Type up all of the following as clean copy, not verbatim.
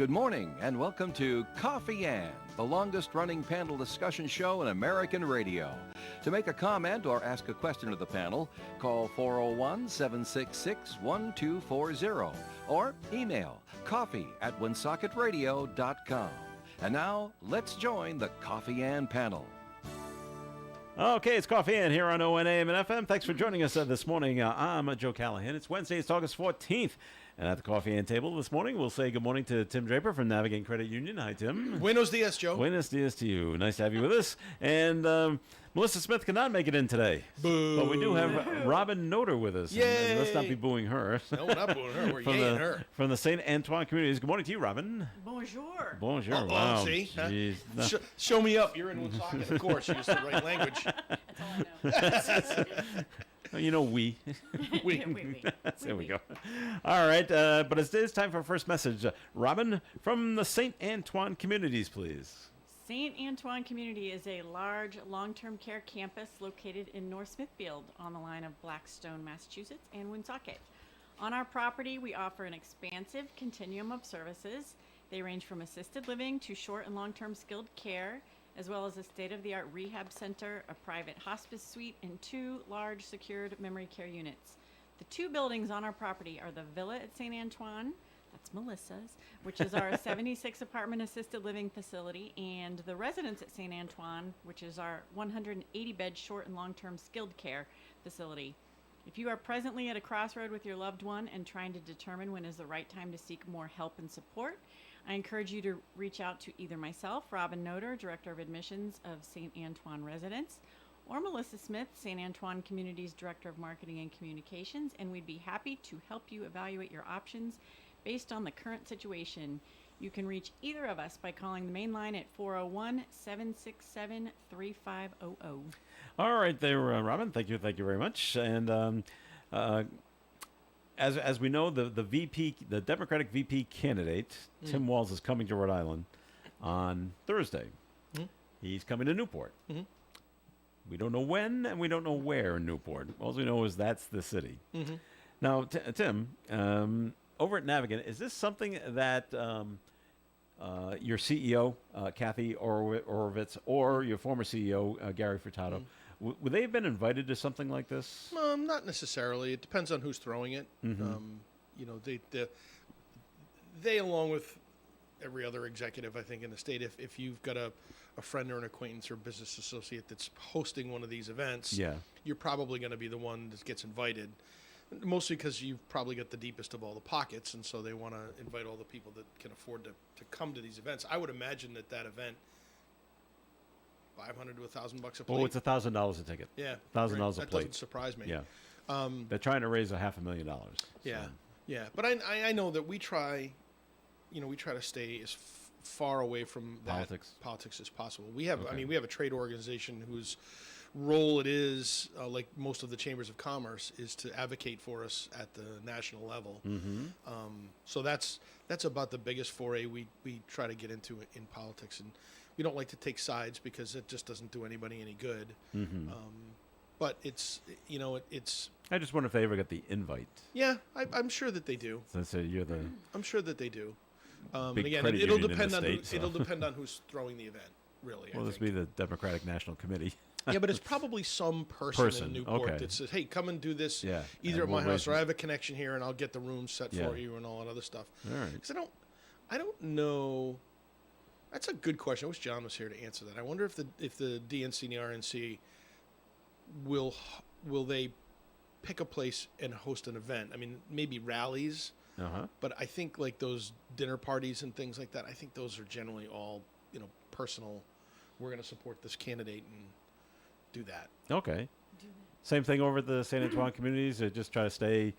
Good morning and welcome to Coffee Ann, the longest-running panel discussion show in American radio. To make a comment or ask a question of the panel, call 401-766-1240 or email coffee@woonsocket.radio.com. And now, let's join the Coffee Ann panel. Okay, it's Coffee Ann here on ONAM and FM. Thanks for joining us this morning. I'm Joe Callahan. It's Wednesday, it's August 14th. And at the Coffee Ann table this morning, we'll say good morning to Tim Draper from Navigate Credit Union. Hi, Tim. Buenos dias, Joe. Buenos dias to you. Nice to have you with us. And Melissa Smith cannot make it in today. Boo. But we do have Robin Noter with us. Yay. And let's not be booing her. No, we're not booing her. We're yaying her. From the St. Antoine Communities. Good morning to you, Robin. Bonjour. Bonjour. Oh, Wow. see? Huh? Jeez. No. Show me up. You're in Woonsocket. Of course, you used the right language. That's all I know. You know, we. Oui. There we go. All right, but it is time for our first message. Robin, from the St. Antoine Communities, please. St. Antoine Community is a large long-term care campus located in North Smithfield on the line of Blackstone, Massachusetts, and Woonsocket. On our property, we offer an expansive continuum of services. They range from assisted living to short and long-term skilled care, as well as a state-of-the-art rehab center, a private hospice suite, and 2 large secured memory care units. The 2 buildings on our property are the Villa at St. Antoine, that's Melissa's, which is our 76 apartment assisted living facility, and the Residence at St. Antoine, which is our 180 bed short and long-term skilled care facility. If you are presently at a crossroad with your loved one and trying to determine when is the right time to seek more help and support, I encourage you to reach out to either myself, Robin Noter, Director of Admissions of St. Antoine Residence, or Melissa Smith, St. Antoine Communities Director of Marketing and Communications, and we'd be happy to help you evaluate your options based on the current situation. You can reach either of us by calling the main line at 401-767-3500. All right, there, Robin. Thank you very much. And as we know, the VP, the Democratic VP candidate, Tim Walz, is coming to Rhode Island on Thursday. Mm. He's coming to Newport. Mhm. We don't know when and we don't know where in Newport. All we know is that's the city. Mm-hmm. Now, Tim, over at Navigant, is this something that your CEO, Kathy Orovitz, or your former CEO, Gary Furtado, would they have been invited to something like this? Not necessarily. It depends on who's throwing it. You know, they along with every other executive, I think, in the state, if you've got a friend or an acquaintance or business associate that's hosting one of these events, Yeah. you're probably going to be the one that gets invited. Mostly because you've probably got the deepest of all the pockets, and so they want to invite all the people that can afford to come to these events. I would imagine that event, $500 to $1,000 a plate. Oh, it's $1,000 a ticket. Yeah, $1,000 a that plate. doesn't surprise me. Yeah. They're trying to raise $500,000. Yeah, yeah. But I know that we try to stay as far away from politics as possible. We have, Okay. we have a trade organization whose role it is, like most of the chambers of commerce, is to advocate for us at the national level. Mm-hmm. So that's about the biggest foray we try to get into in politics, and we don't like to take sides because it just doesn't do anybody any good. Mm-hmm. But it's I just wonder if they ever get the invite. yeah, I'm sure that they do. So you're the I'm sure that they do. And big again, credit it'll union in depend the on state, so. it'll depend on who's throwing the event, really. Will I this think. be the Democratic National Committee? Yeah, but it's probably some person in Newport okay. that says, "Hey, come and do this Yeah, either and at my we'll house or raise- I have a connection here, and I'll get the room set Yeah. for you and all that other stuff." All right. Because I don't know. That's a good question. I wish John was here to answer that. I wonder if the DNC and the RNC will they pick a place and host an event. I mean, maybe rallies. Uh-huh. But I think like those dinner parties and things like that, I think those are generally all, personal. We're going to support this candidate and do that. Okay. Same thing over at the St. Antoine Communities. Just try to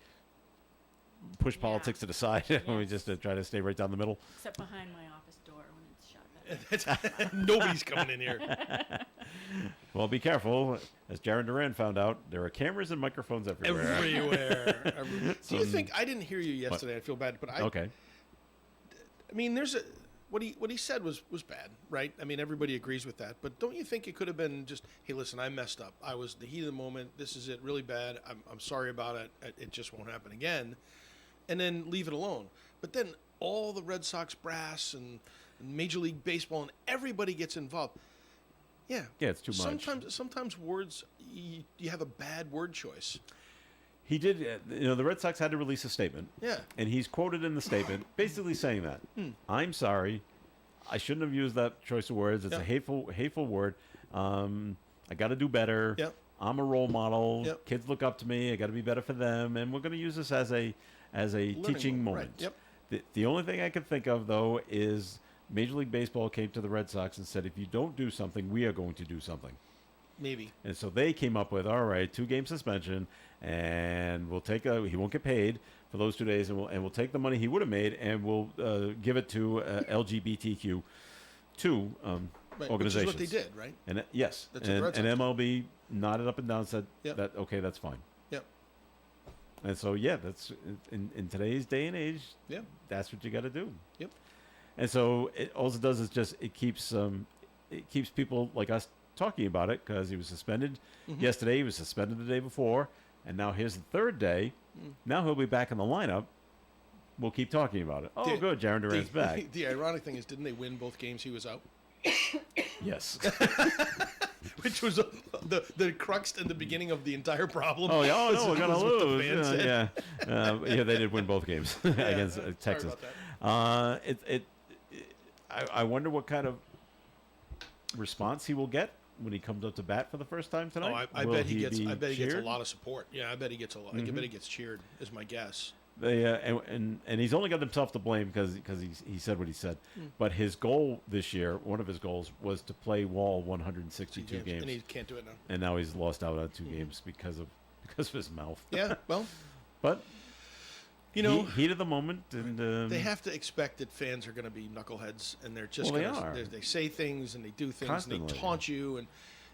push Yeah. politics to the side. We Yes. just try to stay right down the middle. Except behind my office door when it's shut. Nobody's coming in here. Well, be careful. As Jaron Duran found out, there are cameras and microphones everywhere. Everywhere. Do you think, I didn't hear you yesterday, I feel bad, but Okay. I mean, what he said was bad, right? I mean, everybody agrees with that. But don't you think it could have been just, hey, listen, I messed up. I was the heat of the moment. This is it, really bad. I'm sorry about it. It just won't happen again. And then leave it alone. But then all the Red Sox brass and Major League Baseball and everybody gets involved. Yeah. Yeah, it's too much. Sometimes words, you have a bad word choice. He did, the Red Sox had to release a statement. Yeah. And he's quoted in the statement basically saying that, I'm sorry, I shouldn't have used that choice of words. It's a hateful word. I got to do better. Yep. I'm a role model. Yep. Kids look up to me. I got to be better for them. And we're going to use this as a teaching moment. Right. Yep. The only thing I could think of, though, is Major League Baseball came to the Red Sox and said, if you don't do something, we are going to do something. Maybe. And so they came up with, all right, 2-game suspension, and we'll take he won't get paid for those 2 days, and we'll take the money he would have made, and we'll give it to LGBTQ2 Right. organizations. Which is what they did, right? And yes, That's what the Red and Sox MLB nodded up and down, and said Yep. that okay, that's fine. Yep. And so yeah, that's in today's day and age, Yep. that's what you got to do. Yep. And so all it does is just it keeps people like us talking about it, because he was suspended yesterday, he was suspended the day before, and now here's the third day. Now he'll be back in the lineup. We'll keep talking about it. Oh, The- good, Jaron Durant's back. The ironic thing is, didn't they win both games he was out? Yes. Which was the crux and the beginning of the entire problem. Oh, yeah. Oh, was- no, we're gonna was what the lose. fans said. Yeah, they did win both games against sorry Texas. about I wonder what kind of response he will get when he comes up to bat for the first time Oh, tonight. I Will bet he gets. be I bet he gets a cheered? lot of support. Yeah, I bet he gets a lot. I bet he gets cheered. Is my guess. They and he's only got himself to blame because he said what he said. But his goal this year, one of his goals, was to play Wall 162 games, and he can't do it now. and now he's lost out on 2 games because of his mouth. Yeah, well, But you know, heat of the moment, and they have to expect that fans are going to be knuckleheads, and they're just Well, they gonna, are. they say things and they do things and Constantly. they taunt you, and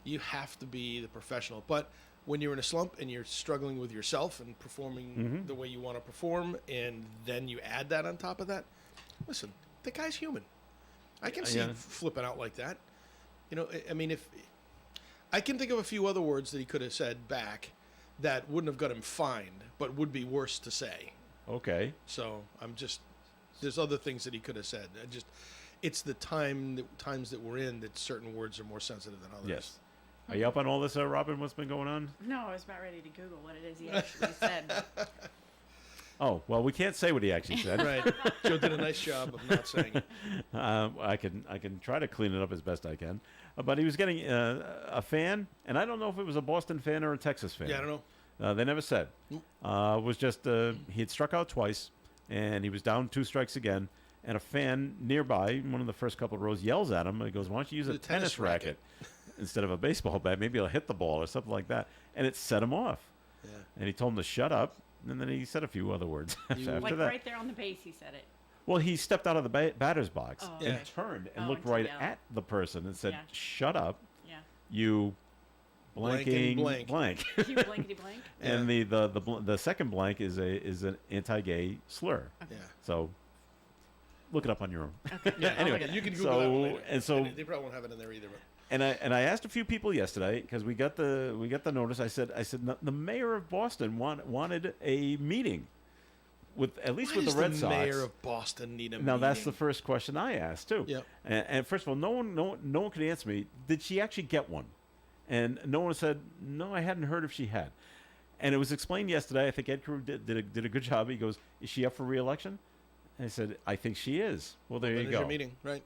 you have to be the professional. But when you're in a slump and you're struggling with yourself and performing the way you want to perform, and then you add that on top of that, listen, the guy's human. I can see Yeah. flipping out like that. You know, I mean, if I can think of a few other words that he could have said back that wouldn't have got him fined, but would be worse to say. okay. So there's other things that he could have said. It's the times that we're in that certain words are more sensitive than others. Yes. Are you up on all this, Robin? What's been going on? No, I was about ready to Google what it is he actually said. Oh, well, we can't say what he actually said. Right. Joe did a nice job of not saying it. I can try to clean it up as best I can. But he was getting a fan, and I don't know if it was a Boston fan or a Texas fan. Yeah, I don't know. They never said. Was just he had struck out twice, and he was down 2 strikes again. And a fan nearby, one of the first couple of rows, yells at him. He goes, "Why don't you use a The tennis racket instead of a baseball bat? Maybe it'll hit the ball or something like that." And it set him off. Yeah. And he told him to shut up. And then he said a few other words after Like that. right there on the base, he said it. Well, he stepped out of the batter's box Oh, and okay. turned and Oh, looked to right yell. at the person and said, Yeah. "Shut up, Yeah. you blanking Blank. blank." You blankety blank. And the second blank is an anti-gay slur. Yeah. So look it up on your own. Yeah. Anyway, you can Google that one later. and so they probably won't have it in there either. But and I asked a few people yesterday because we got the notice. I said the mayor of Boston wanted a meeting with at least why with does the Red the Sox. mayor of Boston need a Now that's the meeting? first question I asked too. Yep. And first of all, no one could answer me. Did she actually get one? And no one said no. I hadn't heard if she had. And it was explained yesterday. I think Ed Carew did a good job. He goes, "Is she up for re-election?" And I said, "I think she is." Well, there When you is go. your meeting, right?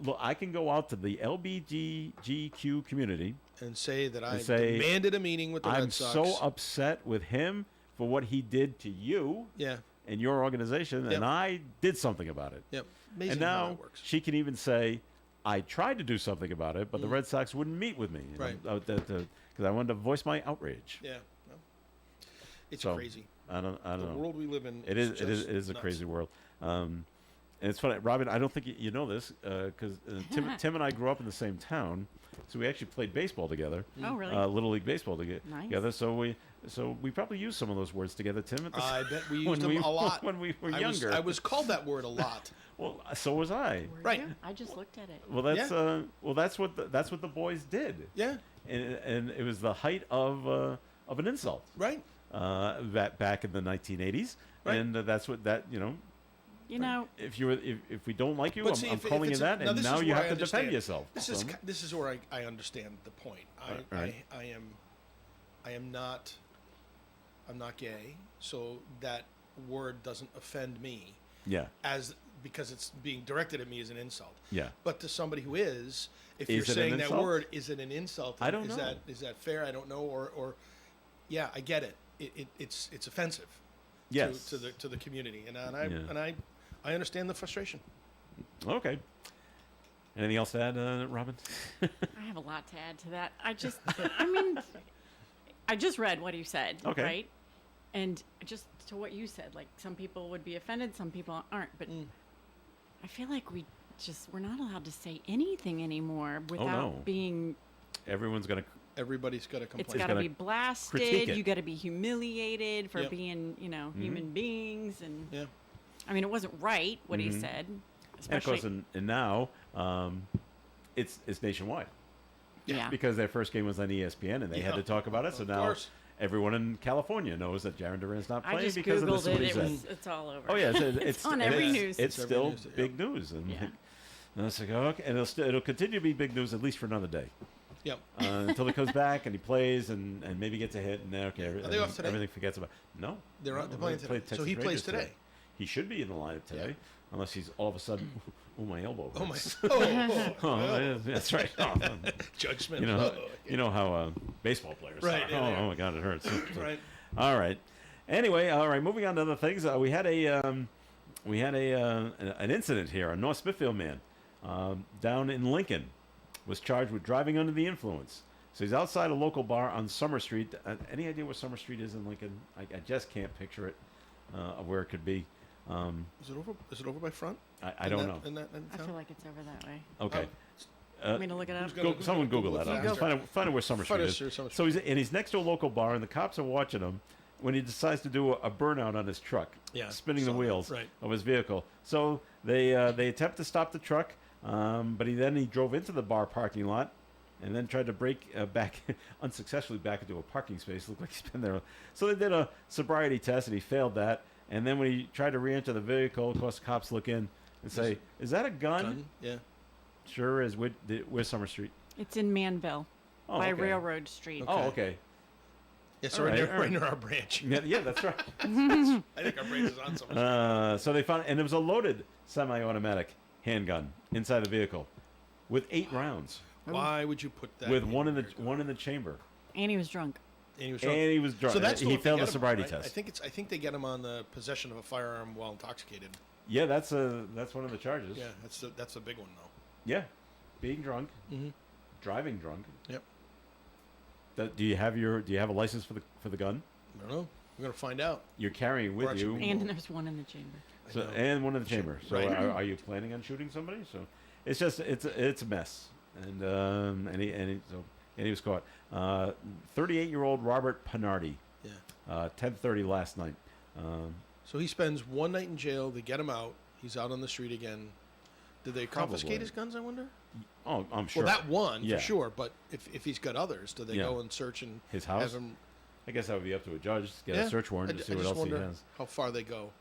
Look, I can go out to the LBGQ community. And say that I say, demanded a meeting with the I'm Red Sox. so upset with him for what he did to you Yeah. and your organization, Yep. and I did something about it. Yep. Amazing And how now that works. she can even say, "I tried to do something about it, but the Red Sox wouldn't meet with me." Right. Because I wanted to voice my outrage. Yeah. Well, it's So, crazy. I don't The know. world we live in. It is a nuts. crazy world. And it's funny, Robin. I don't think you know this because Tim and I grew up in the same town, so we actually played baseball together. Oh, really? Little league baseball Nice. together. So we probably used some of those words together, Tim. At the I bet we when used them a lot when we were I younger. I was called that word a lot. Well, so was I. Were Right. you? I just looked at it. Well, that's what the boys did, Yeah. and it was the height of an insult. Right. Back in the 1980s, Right. and that's what that You know, if we don't like you, But I'm, see, I'm if calling you it's a- that, now and this now is you where have I to defend understand. yourself. This is where I understand the point. Right. I'm not gay, so that word doesn't offend me Yeah. because it's being directed at me as an insult. Yeah. But to somebody who is, if Is you're it an saying that insult? word, is it an insult? I don't is know. Is that fair? I don't know. Or yeah, I get it. It's offensive. Yes. To the community, and Yeah. I understand the frustration. Okay. Anything else to add, Robin? I have a lot to add to that. I mean, I just read what you said, Okay. right? And just to what you said, like some people would be offended, some people aren't. But I feel like we're not allowed to say anything anymore without no. being. Everyone's gonna. Everybody's got to It's complain. got to gotta be critique blasted. it. You got to be humiliated for Yep. being, human beings. And Yeah. I mean, it wasn't right what he said, And of especially. course, and now it's nationwide yeah. because their first game was on ESPN, and they had Yeah. to talk about it. So Of now course. everyone in California knows that Jaron Durant's not I playing just because of googled this. What he it. said. It's all over. Oh yeah, it's on every it's- news. It's It's every still news, yeah. big news, and, Yeah. and it's like okay, and it'll continue to be big news at least for another day Yep. until he comes back and he plays and maybe gets a hit, and then okay, Are they off today? everything forgets about. No, They're no, playing they today. played So Texas he plays Rangers today. He should be in the lineup today, unless he's all of a sudden, oh my elbow. Oh my. hurts." Oh, Oh, that's right. Oh, Judge Smith. you know how baseball players Right, are. yeah, they Oh are. my God, it hurts. So- Right. All right. Anyway, all right. Moving on to other things. We had an incident here. A North Smithfield man down in Lincoln was charged with driving under the influence. So he's outside a local bar on Summer Street. Any idea where Summer Street is in Lincoln? I just can't picture it of where it could be. Is it over by front? I don't know. In I town? feel like it's over that way. Okay. Want me to look it up? who's gonna- Someone Google Google that. it Up. faster? Find out where Summer Street Find is. us through Summer So he's next to a local bar, and the cops are watching him when he decides to do a burnout on his truck, Yeah, spinning the saw that. wheels Right. of his vehicle. So they attempt to stop the truck, but he drove into the bar parking lot, and then tried to break back unsuccessfully back into a parking space. Looked like he's been there. So they did a sobriety test, and he failed that. And then when he tried to re-enter the vehicle, of course, the cops look in and say, "Is that a gun?" Gun? Yeah. Sure is. Where's Summer Street? It's in Manville Oh, by okay. Railroad Street. Oh, okay. Yeah, so All right, all right right. near our branch. Yeah, that's right. I think our branch is on Summer Street. So they found, and it was a loaded semi-automatic handgun inside the vehicle, with 8 rounds, Why would you put that? with in one in your the vehicle? one in the chamber, And he was drunk. And he was drunk. and he was drunk. So that's he what they failed get the him on, sobriety right? test. I think they get him on the possession of a firearm while intoxicated. Yeah, that's one of the charges. Yeah, that's a big one though. Yeah, being drunk, Mhm. driving drunk. Yep. Do you have a license for the gun? I don't know. We're gonna find out. You're carrying with you, actually And there's one in the chamber. I so, know. and one in the chamber. So Right. are you planning on shooting somebody? So it's just it's a mess, and he was caught. 38-year-old Robert Panardi, Yeah. 10:30 last night. So he spends one night in jail. They get him out. He's out on the street again. Did they confiscate Probably. his guns? I wonder. Oh, I'm sure. Well, that one Yeah. for sure. But if he's got others, do they Yeah. go and search and His house? Have him, I guess that would be up to a judge to get yeah. a search warrant to see what just else he wonder has. how far they go.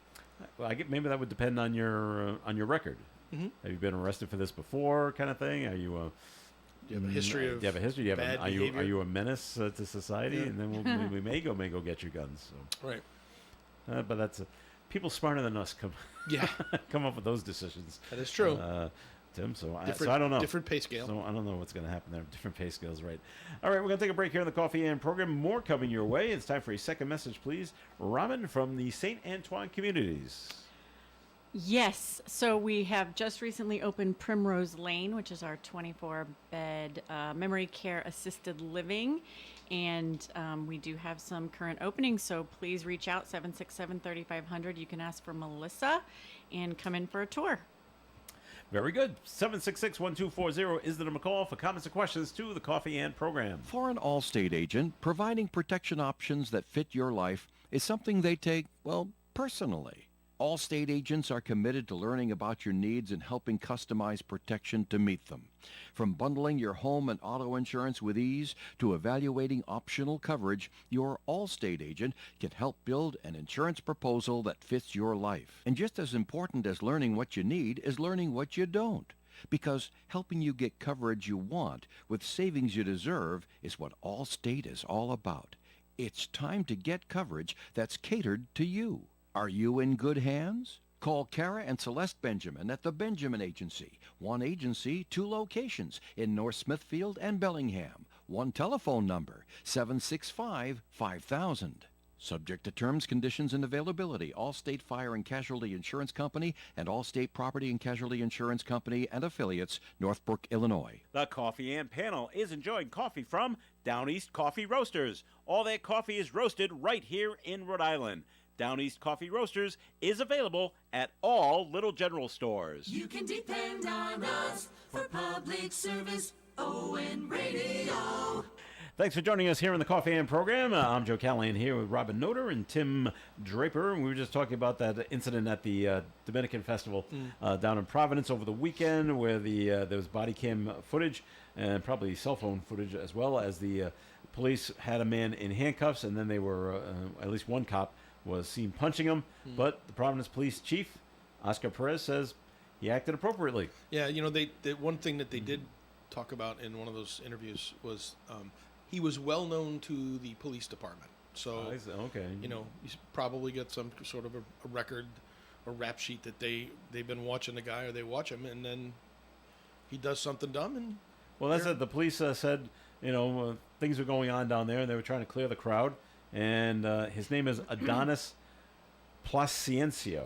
Well, maybe that would depend on your record. Mhm. Have you been arrested for this before, kind of thing? Are you Do you have a history of? Do you have a history? Do you have bad are behavior? you a menace to society? Yeah. And then we may go get your guns. So. Right. But that's people smarter than us come Yeah, come up with those decisions. that is true. Tim. So I different, don't know. Different pay scale. So I don't know what's going to happen there. Different pay scales, right? All right, we're going to take a break here in the Coffee and program. More coming your way. It's time for a second message, please. Robin from the St. Antoine Communities. Yes. So we have just recently opened Primrose Lane, which is our 24-bed memory care assisted living. And we do have some current openings. So please reach out, 767-3500. You can ask for Melissa and come in for a tour. Very good. 766-1240 is the number to call for comments and questions to the Coffee and program. For an Allstate agent, providing protection options that fit your life is something they take, well, personally. Allstate agents are committed to learning about your needs and helping customize protection to meet them. From bundling your home and auto insurance with ease to evaluating optional coverage, your Allstate agent can help build an insurance proposal that fits your life. And just as important as learning what you need is learning what you don't. Because helping you get coverage you want with savings you deserve is what Allstate is all about. It's time to get coverage that's catered to you. Are you in good hands? Call Kara and Celeste Benjamin at the Benjamin Agency. One agency, two locations in North Smithfield and Bellingham. One telephone number, 765-5000. Subject to terms, conditions, and availability. Allstate Fire and Casualty Insurance Company and Allstate Property and Casualty Insurance Company and affiliates, Northbrook, Illinois. The Coffee and Panel is enjoying coffee from Down East Coffee Roasters. All their coffee is roasted right here in Rhode Island. Down East Coffee Roasters is available at all Little General stores. You can depend on us for public service. ON Radio. Thanks for joining us here in the Coffee and program. I'm Joe Callahan here with Robin Noter and Tim Draper. And we were just talking about that incident at the Dominican Festival down in Providence over the weekend where there was body cam footage and probably cell phone footage as well, as the police had a man in handcuffs, and then they were, at least one cop was seen punching him. But the Providence Police Chief, Oscar Perez, says he acted appropriately. Yeah, you know, the one thing that they did talk about in one of those interviews was he was well known to the police department. So, okay, you know, he's probably got some sort of a record or rap sheet that they've been watching the guy, or they watch him, and then he does something dumb. And well, that's it. The police said, you know, things were going on down there, and they were trying to clear the crowd. And his name is Adonis Placiencio.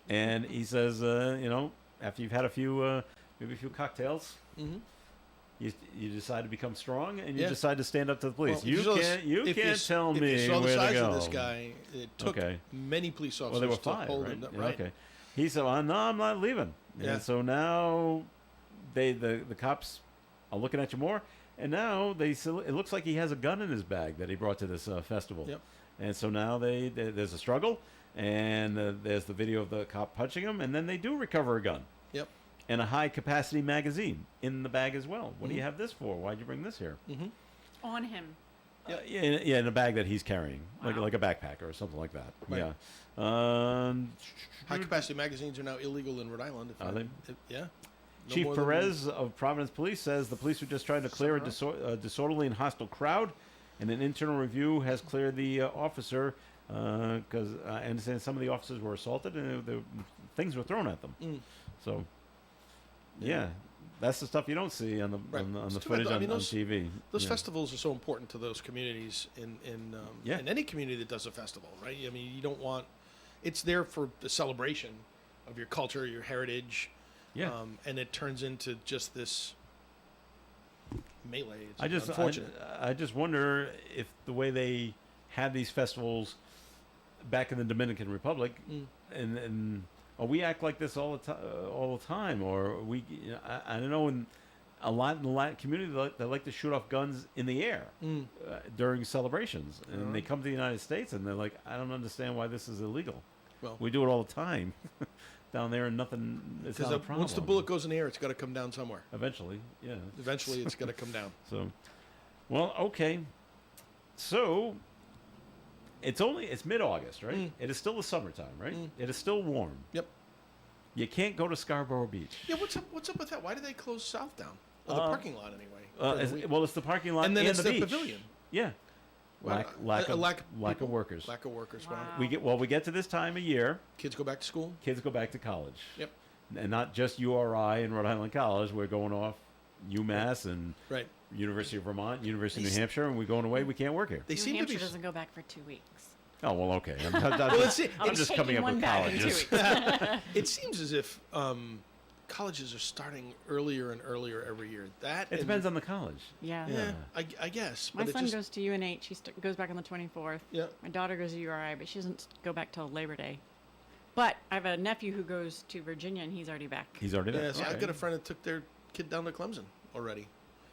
And he says, you know, after you've had maybe a few cocktails, you decide to become strong, and you decide to stand up to the police. Well, you can't tell me if you saw the where size to go. of this guy, it took many police officers there were to 5, hold right? him. Yeah, Right. okay. He said, well, no, I'm not leaving. Yeah. And so now the cops are looking at you more. And now it looks like he has a gun in his bag that he brought to this festival. Yep. And so now there's a struggle, and there's the video of the cop punching him, and then they do recover a gun. Yep. And a high-capacity magazine in the bag as well. What do you have this for? Why'd you bring this here? On him. In a bag that he's carrying, Wow. like a backpack or something like that. Right. Yeah. High capacity magazines are now illegal in Rhode Island. Are they? Yeah. No Chief more than- Perez of Providence Police says the police were just trying to clear a disorderly and hostile crowd, and an internal review has cleared the officer because I understand some of the officers were assaulted and things were thrown at them. So, yeah, that's the stuff you don't see on the Right. on It's the too bad, footage though. I on, mean, on those- TV. Those Yeah. festivals are so important to those communities in any community that does a festival, right? I mean, you don't want it's there for the celebration of your culture, your heritage. Yeah. And it turns into just this melee. It's I just wonder if the way they had these festivals back in the Dominican Republic, and we act like this all the time, or I don't know, in a lot in the Latin community they like to shoot off guns in the air during celebrations, and they come to the United States and they're like, I don't understand why this is illegal. Well, We do it all the time down there, and nothing. It's not a problem. once the bullet goes in the air, it's got to come down somewhere. Eventually, yeah. Eventually, it's got to come down. So, well, okay. So, it's mid-August, right? It is still the summertime, right? It is still warm. Yep. You can't go to Scarborough Beach. Yeah. What's up with that? Why do they close South down? Well, the parking lot anyway. It's the parking lot and then it's the the beach. pavilion. Yeah. Lack Lack of workers. Lack of workers. Wow. Wow. We get to this time of year, Kids go back to school. kids go back to college. Yep. And not just URI and Rhode Island College. We're going off UMass and Right. University of Vermont, University of New Hampshire, and we're going away. We can't work here. They New seem Hampshire to be. doesn't go back for 2 weeks. Oh, well, okay. I'm it's just coming up one with back in 2 colleges. weeks. It seems as if colleges are starting earlier and earlier every year. It depends on the college. Yeah. Yeah, I guess. My but son it just, goes to UNH. He goes back on the 24th. Yeah. My daughter goes to URI, but she doesn't go back till Labor Day. But I have a nephew who goes to Virginia, and he's already back. He's already there. Yeah, so Okay. I've got a friend that took their kid down to Clemson already.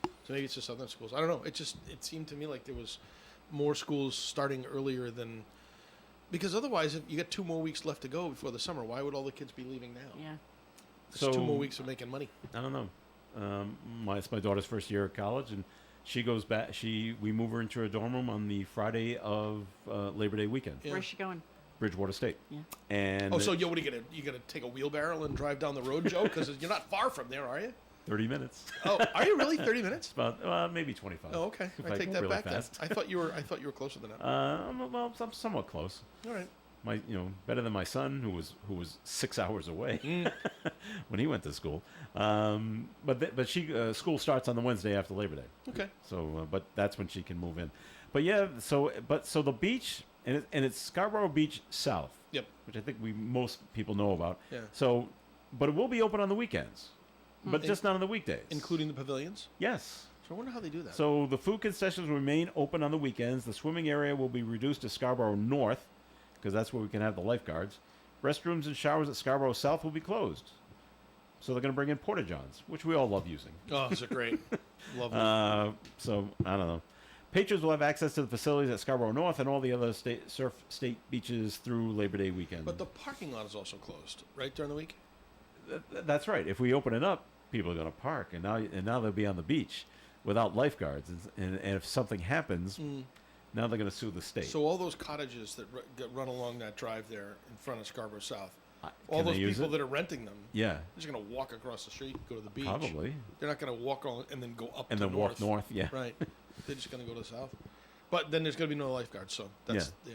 So maybe it's just Southern schools. I don't know. It seemed to me like there was more schools starting earlier than Because otherwise, if you got 2 more weeks left to go before the summer, why would all the kids be leaving now? Yeah. It's So- 2 more weeks of making money. I don't know. It's my daughter's first year at college, and she goes back. We move her into her dorm room on the Friday of Labor Day weekend, Yeah. Where's she going? Bridgewater State. Yeah. And Oh, so what are you gonna take a wheelbarrow and drive down the road, Joe? Because you're not far from there, are you? 30 minutes. Oh, are you really 30 minutes? About maybe 25. Oh, okay. If I take go that really back fast. then. I thought you were closer than that. Well, I'm somewhat close. All right. Better than my son, who was 6 hours away Mm. when he went to school. But school starts on the Wednesday after Labor Day. Okay. So, but that's when she can move in. But yeah, so the beach and it's Scarborough Beach South, Yep. which I think most people know about. Yeah. So, but it will be open on the weekends, but just not on the weekdays. Including the pavilions. Yes. So I wonder how they do that. So the food concessions will remain open on the weekends. The swimming area will be reduced to Scarborough North, because that's where we can have the lifeguards. Restrooms and showers at Scarborough South will be closed. So they're going to bring in porta johns, which we all love using. Oh, those are great. Lovely. So I don't know. Patrons will have access to the facilities at Scarborough North and all the other state beaches through Labor Day weekend. But the parking lot is also closed, right, during the week? That's right. If we open it up, people are going to park, and now they'll be on the beach without lifeguards. And if something happens, now they're going to sue the state. So all those cottages that run along that drive there in front of Scarborough South, all can they those use people it? that are renting them, Yeah, they're just going to walk across the street, go to the beach. probably. They're not going to walk on and then go up And to then walk north. Yeah. Right. They're just going to go to the south. But then there's going to be no lifeguards, so that's yeah.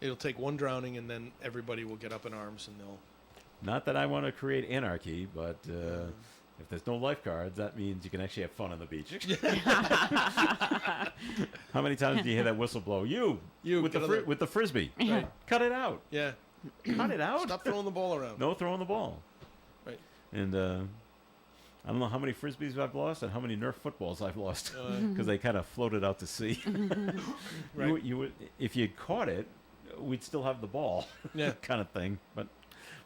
It'll take one drowning, and then everybody will get up in arms, and they'll. Not that I want to create anarchy, but if there's no lifeguards, that means you can actually have fun on the beach. How many times do you hear that whistle blow? You with get on the- with the frisbee. Right. Cut it out. Yeah. Cut it out. Stop throwing the ball around. No throwing the ball. Right. And I don't know how many frisbees I've lost and how many Nerf footballs I've lost Uh, because they kind of floated out to sea. Right. You would, if you'd caught it, we'd still have the ball. Yeah. Kind of thing. But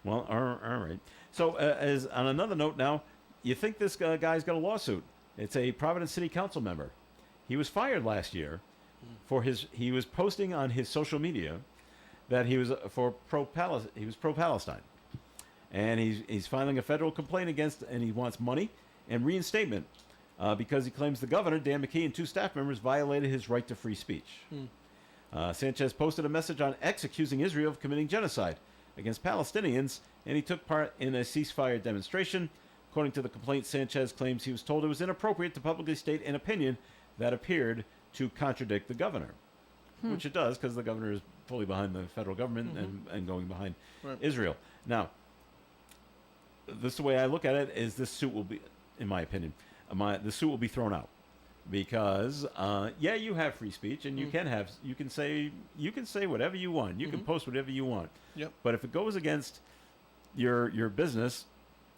well, all right. So as on another note, now you think this guy's got a lawsuit? It's a Providence City Council member. He was fired last year for he was posting on his social media that he was pro-Palestine. And he's filing a federal complaint against, and he wants money and reinstatement because he claims the governor, Dan McKee, and 2 staff members violated his right to free speech. Sanchez posted a message on X accusing Israel of committing genocide against Palestinians, and he took part in a ceasefire demonstration. According to the complaint, Sanchez claims he was told it was inappropriate to publicly state an opinion that appeared to contradict the governor, which it does because the governor is fully behind the federal government and going behind Right. Israel. Now, this is the way I look at it is this suit will be, in my opinion, the suit will be thrown out because you have free speech and you can say whatever you want. You can post whatever you want. Yep. But if it goes against your business,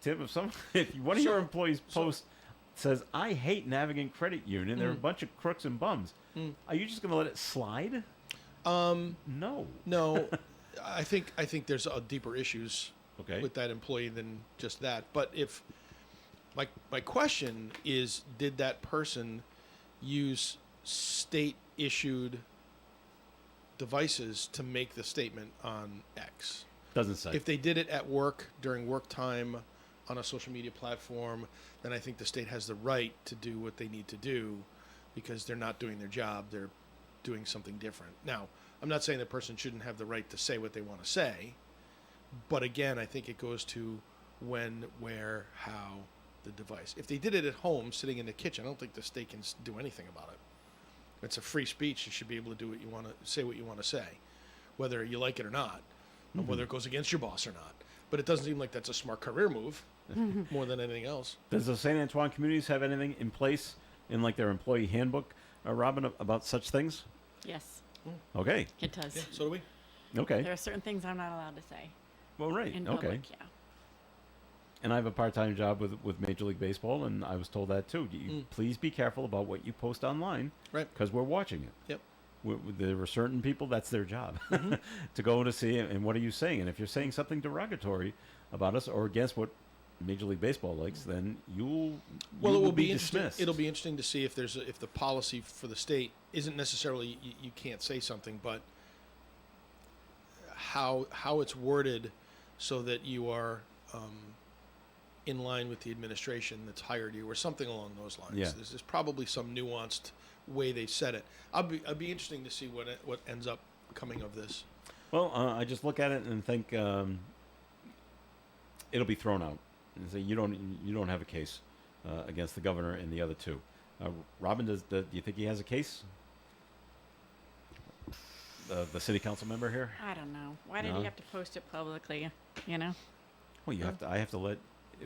Tim, if one of your employees posts says, "I hate Navigant Credit Union. They're a bunch of crooks and bums," are you just going to let it slide? No. No, I think there's deeper issues Okay. with that employee than just that. But if my question is, did that person use state issued devices to make the statement on X? Doesn't say. If they did it at work during work time on a social media platform, then I think the state has the right to do what they need to do because they're not doing their job. They're doing something different. Now, I'm not saying the person shouldn't have the right to say what they want to say, but again, I think it goes to when, where, how, the device. If they did it at home, sitting in the kitchen, I don't think the state can do anything about it. It's a free speech. You should be able to do what you want to say, what you want to say, whether you like it or not, or whether it goes against your boss or not. But it doesn't seem like that's a smart career move, more than anything else. Does the St. Antoine communities have anything in place in like their employee handbook, Robin, about such things? Yes, Okay. it does. Yeah, so do we. Okay. There are certain things I'm not allowed to say Well, right. in Okay. public. Yeah. And I have a part-time job with Major League Baseball, and I was told that too. Please be careful about what you post online, Right. Because we're watching it. Yep. There are certain people that's their job to go to see and what are you saying? And if you're saying something derogatory about us or against what Major League Baseball likes, then you Well, it will will be interesting. dismissed. It'll be interesting to see if if the policy for the state isn't necessarily you can't say something, but how it's worded so that you are in line with the administration that's hired you, or something along those lines. Yeah. There's probably some nuanced way they said it. I'd be interesting to see what ends up coming of this. Well, I just look at it and think it'll be thrown out. And say you don't have a case against the governor and the other two. Robin, do you think he has a case? The city council member here. I don't know. Why did No? he have to post it publicly? You know. Well, I have to let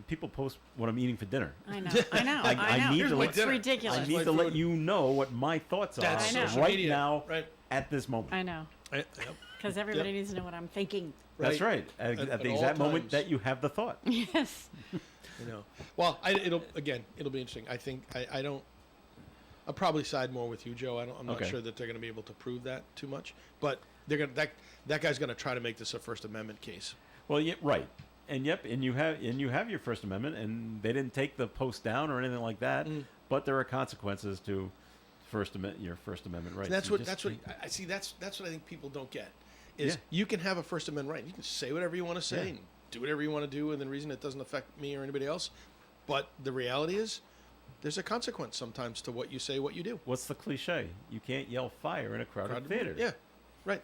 people post what I'm eating for dinner. I know. I know. I I know. need to let- It's dinner. ridiculous. I That's need my to let food. you know what my thoughts That's I know. are social right media. now Right. at this moment. I know. Yep. Because everybody needs to know what I'm thinking. That's right. At At the all exact moment times. that you have the thought. Yes. You know. Well, it'll be interesting. I think I don't. I'll probably side more with you, Joe. I'm not Okay. sure that they're going to be able to prove that too much, but they're going that guy's going to try to make this a First Amendment case. Well, yeah, right. And you have your First Amendment, and they didn't take the post down or anything like that. But there are consequences to your First Amendment rights. That's You what just- that's what I see. That's what I think people don't get is Yeah. you can have a First Amendment right. You can say whatever you want to say Yeah. and do whatever you want to do, and the reason it doesn't affect me or anybody else. But the reality is, there's a consequence sometimes to what you say, what you do. What's the cliche? You can't yell fire in a crowded theater. Yeah, right,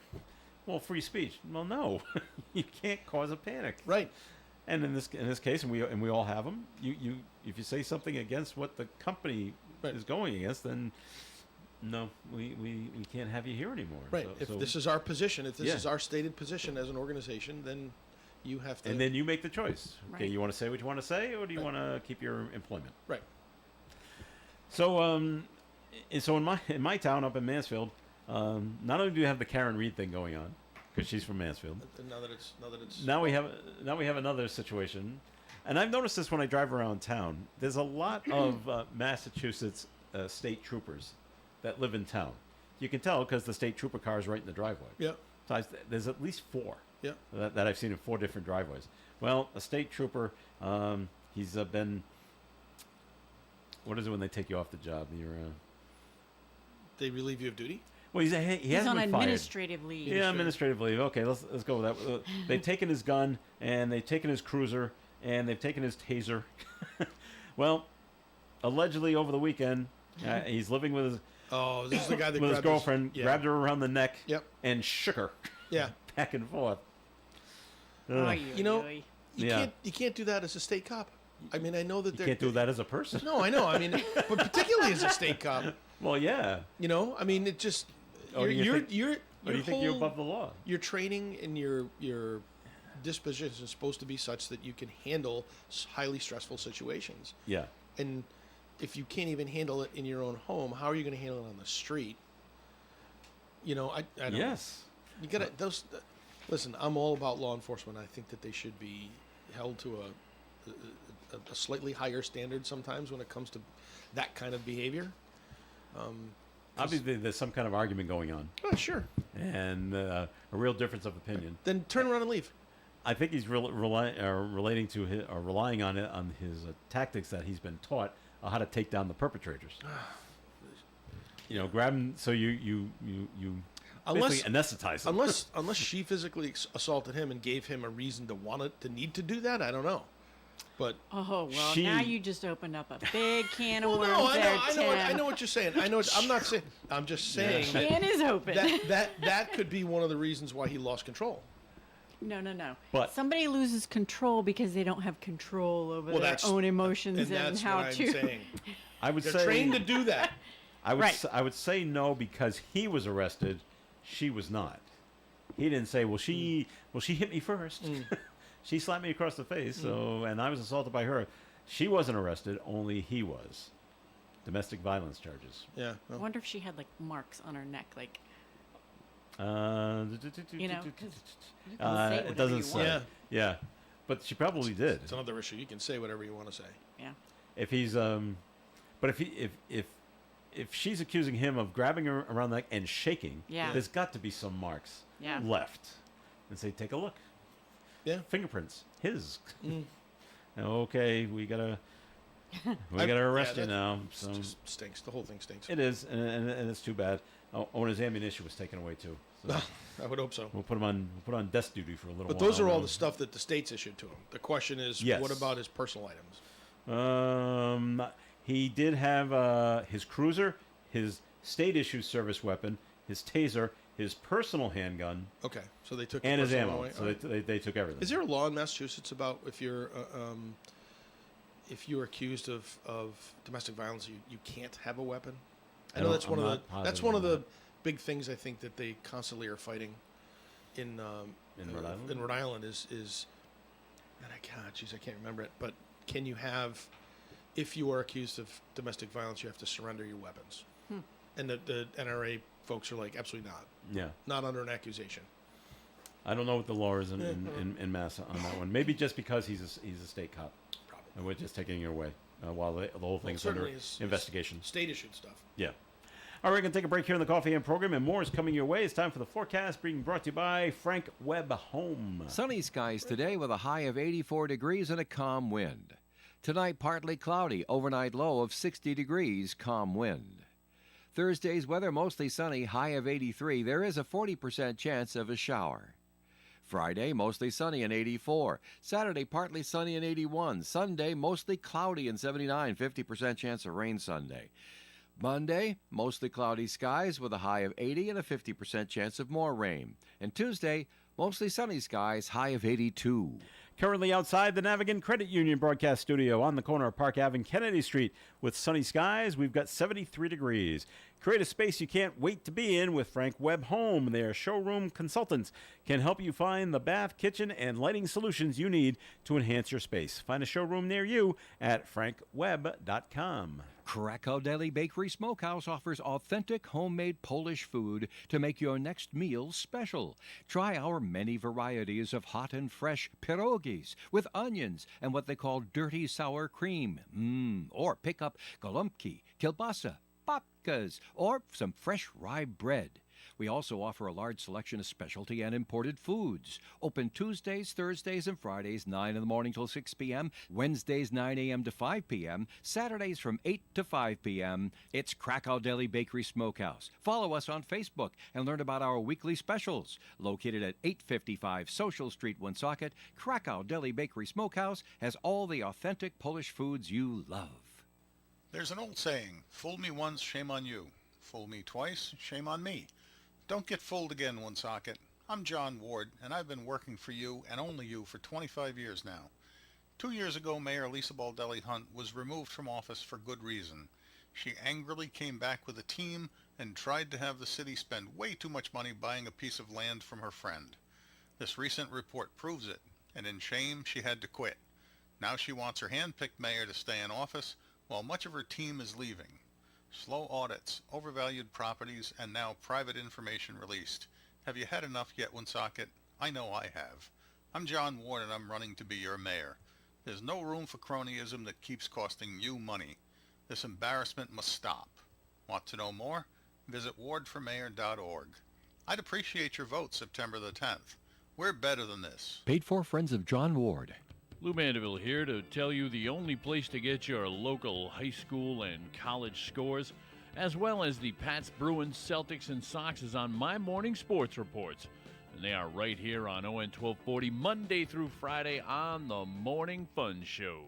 Well, free speech. Well, no, you can't cause a panic. right. And in this case, and we all have them. You if you say something against what the company Right. is going against, then no, we can't have you here anymore. Right. If this is our position, if this Yeah. is our stated position as an organization, then you have to. and then you make the choice. Okay, Right. you want to say what you want to say, or do you Right. want to keep your employment? right. So, so in my town up in Mansfield, not only do you have the Karen Reed thing going on, because she's from Mansfield. And now that it's Now we have another situation, and I've noticed this when I drive around town. There's a lot of Massachusetts state troopers that live in town. You can tell because the state trooper car is right in the driveway. yeah, So there's at least four yeah. that I've seen in 4 different driveways. Well, a state trooper, he's been. What is it when they take you off the job? They relieve you of duty. Well, he He's hasn't on been fired. administrative leave. Yeah, administrative leave. Okay, let's go with that. They've taken his gun, and they've taken his cruiser, and they've taken his taser. Well, allegedly over the weekend, he's living with his Oh, this is the guy that with his grabbed girlfriend, yeah. grabbed her around the neck, Yep. and shook her Yeah. back and forth. Oh, Ugh. You know, oy. Yeah. you can't do that as a state cop. I mean, I know that You they're can't do that as a person. No, I know. I mean, but particularly as a state cop, Well, yeah. you know, I mean, it just Or do you you're think- you're Or do you think you're above the law? Your training and your disposition is supposed to be such that you can handle highly stressful situations. Yeah. And if you can't even handle it in your own home, how are you going to handle it on the street? You know, I don't Yes. You got to those. Listen, I'm all about law enforcement. I think that they should be held to a slightly higher standard sometimes when it comes to that kind of behavior. Obviously, there's some kind of argument going on, Oh, sure. and a real difference of opinion. Then turn around and leave. I think he's relating to his, or relying on his tactics that he's been taught how to take down the perpetrators. You know, grab him so you Unless basically anesthetize him. unless she physically assaulted him and gave him a reason to need to do that, I don't know. But Oh, well, She- now you just opened up a big can of well, worms no, there, I know Tim. what you're saying. I know. I'm not saying. I'm just saying that, Can is open. that could be one of the reasons why he lost control. No. But- Somebody loses control because they don't have control over Well, their that's own emotions and and that's how what I'm to. saying. I would They're say trained to do that. Right. I would say no because he was arrested, she was not. He didn't say, well, she hit me first. She slapped me across the face, so and I was assaulted by her. She wasn't arrested, only he was. Domestic violence charges. Yeah. I well, wonder if she had like marks on her neck, like You know, 'cause you can say it whatever doesn't you say. want. Yeah. Yeah, but she probably did. it's another issue. You can say whatever you want to say. yeah. If he's but if she's accusing him of grabbing her around the neck and shaking, Yeah. there's got to be some marks Yeah. left. And say, take a look. Yeah. Fingerprints, his. Mm. Okay, we gotta I- arrest yeah, you that now. It So just stinks. The whole thing stinks. it is, and it's too bad. Oh, and his ammunition was taken away too. So I would hope so. we'll put him on desk duty for a little while. But those are all now. the stuff that the states issued to him. The question is, Yes. what about his personal items? He did have his cruiser, his state issued service weapon, his taser, his personal handgun, Okay, so they took and his personal ammo. away. So they took everything. Is there a law in Massachusetts about if you're accused of domestic violence, you can't have a weapon? I know that's I'm one of not the that's positive one on of the that. big things I think that they constantly are fighting in Rhode Island? In Rhode Island is and I can't remember it, but can you have, if you are accused of domestic violence, you have to surrender your weapons? And the NRA folks are like, absolutely not, Yeah. not under an accusation. I don't know what the law is in Mass on that one. Maybe just because he's a state cop, Probably. and we're just taking it away while the whole thing's under certainly is investigation. State issued stuff. Yeah. All right, we're going to take a break here in the Coffee and program, and more is coming your way. It's time for the forecast, being brought to you by Frank Webb Home. Sunny skies today with a high of 84 degrees and a calm wind. Tonight, partly cloudy, overnight low of 60 degrees, calm wind. Thursday's weather mostly sunny, high of 83. There is a 40% chance of a shower. Friday, mostly sunny and 84. Saturday, partly sunny and 81. Sunday, mostly cloudy and 79. 50% chance of rain Sunday. Monday, mostly cloudy skies with a high of 80 and a 50% chance of more rain. And Tuesday, mostly sunny skies, high of 82. Currently outside the Navigant Credit Union broadcast studio on the corner of Park Ave and Kennedy Street with sunny skies. We've got 73 degrees. Create a space you can't wait to be in with Frank Webb Home. Their showroom consultants can help you find the bath, kitchen, and lighting solutions you need to enhance your space. Find a showroom near you at frankwebb.com. Krakow Deli Bakery Smokehouse offers authentic homemade Polish food to make your next meal special. Try our many varieties of hot and fresh pierogies with onions and what they call dirty sour cream. Or pick up golubki, kielbasa, babkas, or some fresh rye bread. We also offer a large selection of specialty and imported foods. Open Tuesdays, Thursdays, and Fridays, 9 in the morning till 6 p.m., Wednesdays, 9 a.m. to 5 p.m., Saturdays from 8 to 5 p.m. It's Krakow Deli Bakery Smokehouse. Follow us on Facebook and learn about our weekly specials. Located at 855 Social Street, Woonsocket, Krakow Deli Bakery Smokehouse has all the authentic Polish foods you love. There's an old saying, fool me once, shame on you. Fool me twice, shame on me. Don't get fooled again, Woonsocket. I'm John Ward, and I've been working for you and only you for 25 years now. 2 years ago, Mayor Lisa Baldelli Hunt was removed from office for good reason. She angrily came back with a team and tried to have the city spend way too much money buying a piece of land from her friend. This recent report proves it, and in shame, she had to quit. Now she wants her hand-picked mayor to stay in office, while much of her team is leaving. Slow audits, overvalued properties, and now private information released. Have you had enough yet, Woonsocket? I know I have. I'm John Ward, and I'm running to be your mayor. There's no room for cronyism that keeps costing you money. This embarrassment must stop. Want to know more? Visit wardformayor.org. I'd appreciate your vote September the 10th. We're better than this. Paid for Friends of John Ward. Lou Mandeville here to tell you the only place to get your local high school and college scores, as well as the Pats, Bruins, Celtics, and Sox is on My Morning Sports Reports. And they are right here on ON 1240, Monday through Friday on the Morning Fun Show.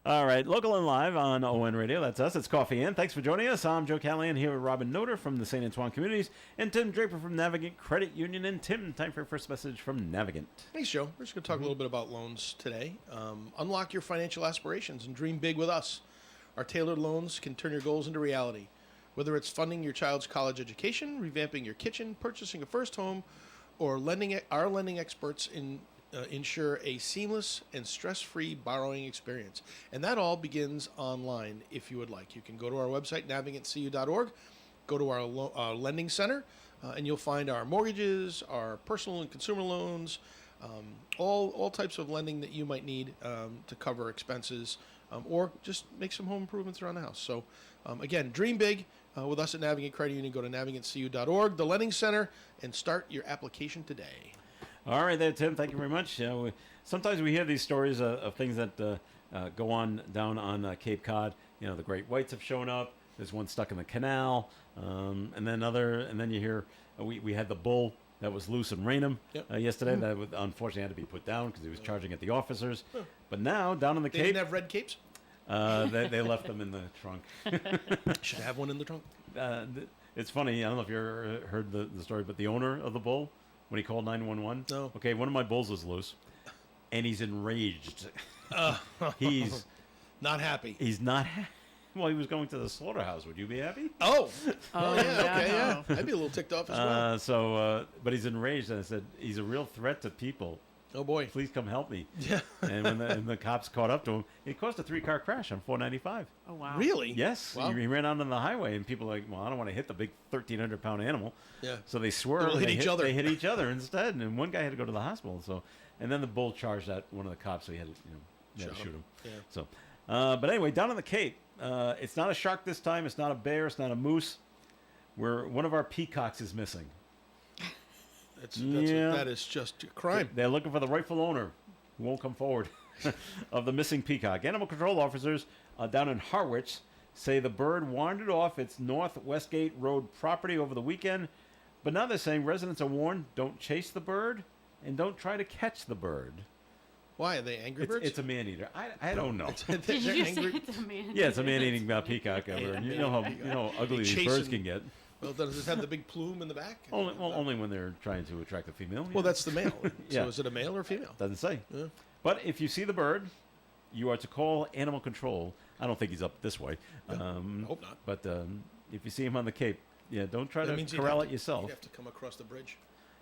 All right, local and live on ON Radio. That's us. It's Coffee In. Thanks for joining us. I'm Joe Callahan here with Robin Noter from the St. Antoine Communities and Tim Draper from Navigant Credit Union. And Tim, time for your first message from Navigant. Thanks, Joe. We're just going to talk a little bit about loans today. Unlock your financial aspirations and dream big with us. Our tailored loans can turn your goals into reality. Whether it's funding your child's college education, revamping your kitchen, purchasing a first home, or our lending experts ensure a seamless and stress-free borrowing experience. And that all begins online if you would like. You can go to our website, navigantcu.org, go to our lending center, and you'll find our mortgages, our personal and consumer loans, all types of lending that you might need to cover expenses or just make some home improvements around the house. So again, dream big with us at Navigant Credit Union. Go to navigantcu.org, the lending center, and start your application today. All right there, Tim. Thank you very much. Sometimes we hear these stories of things that go on down on Cape Cod. You know, the great whites have shown up. There's one stuck in the canal, and then you hear We had the bull that was loose in Raynham Yep. yesterday. That unfortunately had to be put down because he was charging at the officers. But now down in the They Cape, didn't have red capes. they left them in the trunk. Should have one in the trunk. It's funny. I don't know if you ever heard the story, but the owner of the bull, when he called 911, No. okay, one of my bulls is loose, and he's enraged. He's Not happy. not. Well, he was going to the slaughterhouse. Would you be happy? Oh. Oh, yeah. Okay. no. Yeah. I'd be a little ticked off as well. But he's enraged, and I said he's a real threat to people. Oh boy. Please come help me. Yeah. And when the cops caught up to him, it caused a 3-car crash on 495. Oh, wow. Really? Yes, Wow. he ran out on the highway, and people were like, well, I don't want to hit the big 1,300-pound animal. Yeah. So they swerved. They and hit each other. They hit each other instead, and one guy had to go to the hospital. So, and then the bull charged at one of the cops, so he had to, Shot shoot him. Yeah. So, but anyway, down on the Cape, it's not a shark this time. It's not a bear. It's not a moose. One of our peacocks is missing. Yeah. That is just a crime. They're looking for the rightful owner, who won't come forward, of the missing peacock. Animal control officers down in Harwich say the bird wandered off its North Westgate Road property over the weekend, but now they're saying residents are warned: don't chase the bird and don't try to catch the bird. Why are they angry birds? It's a man-eater. I don't know. Did They're you angry. say it's a man? Yeah, it's a man-eating peacock ever. And you know how ugly these birds chasing- can get. Well, does it have the big plume in the back? Only when they're trying to attract a female. Well, that's the male. Yeah. So is it a male or female? Doesn't say. Yeah. But if you see the bird, you are to call animal control. I don't think he's up this way. I hope not. But if you see him on the Cape, yeah, don't try That to means you'd corral have it to- yourself. You'd have to come across the bridge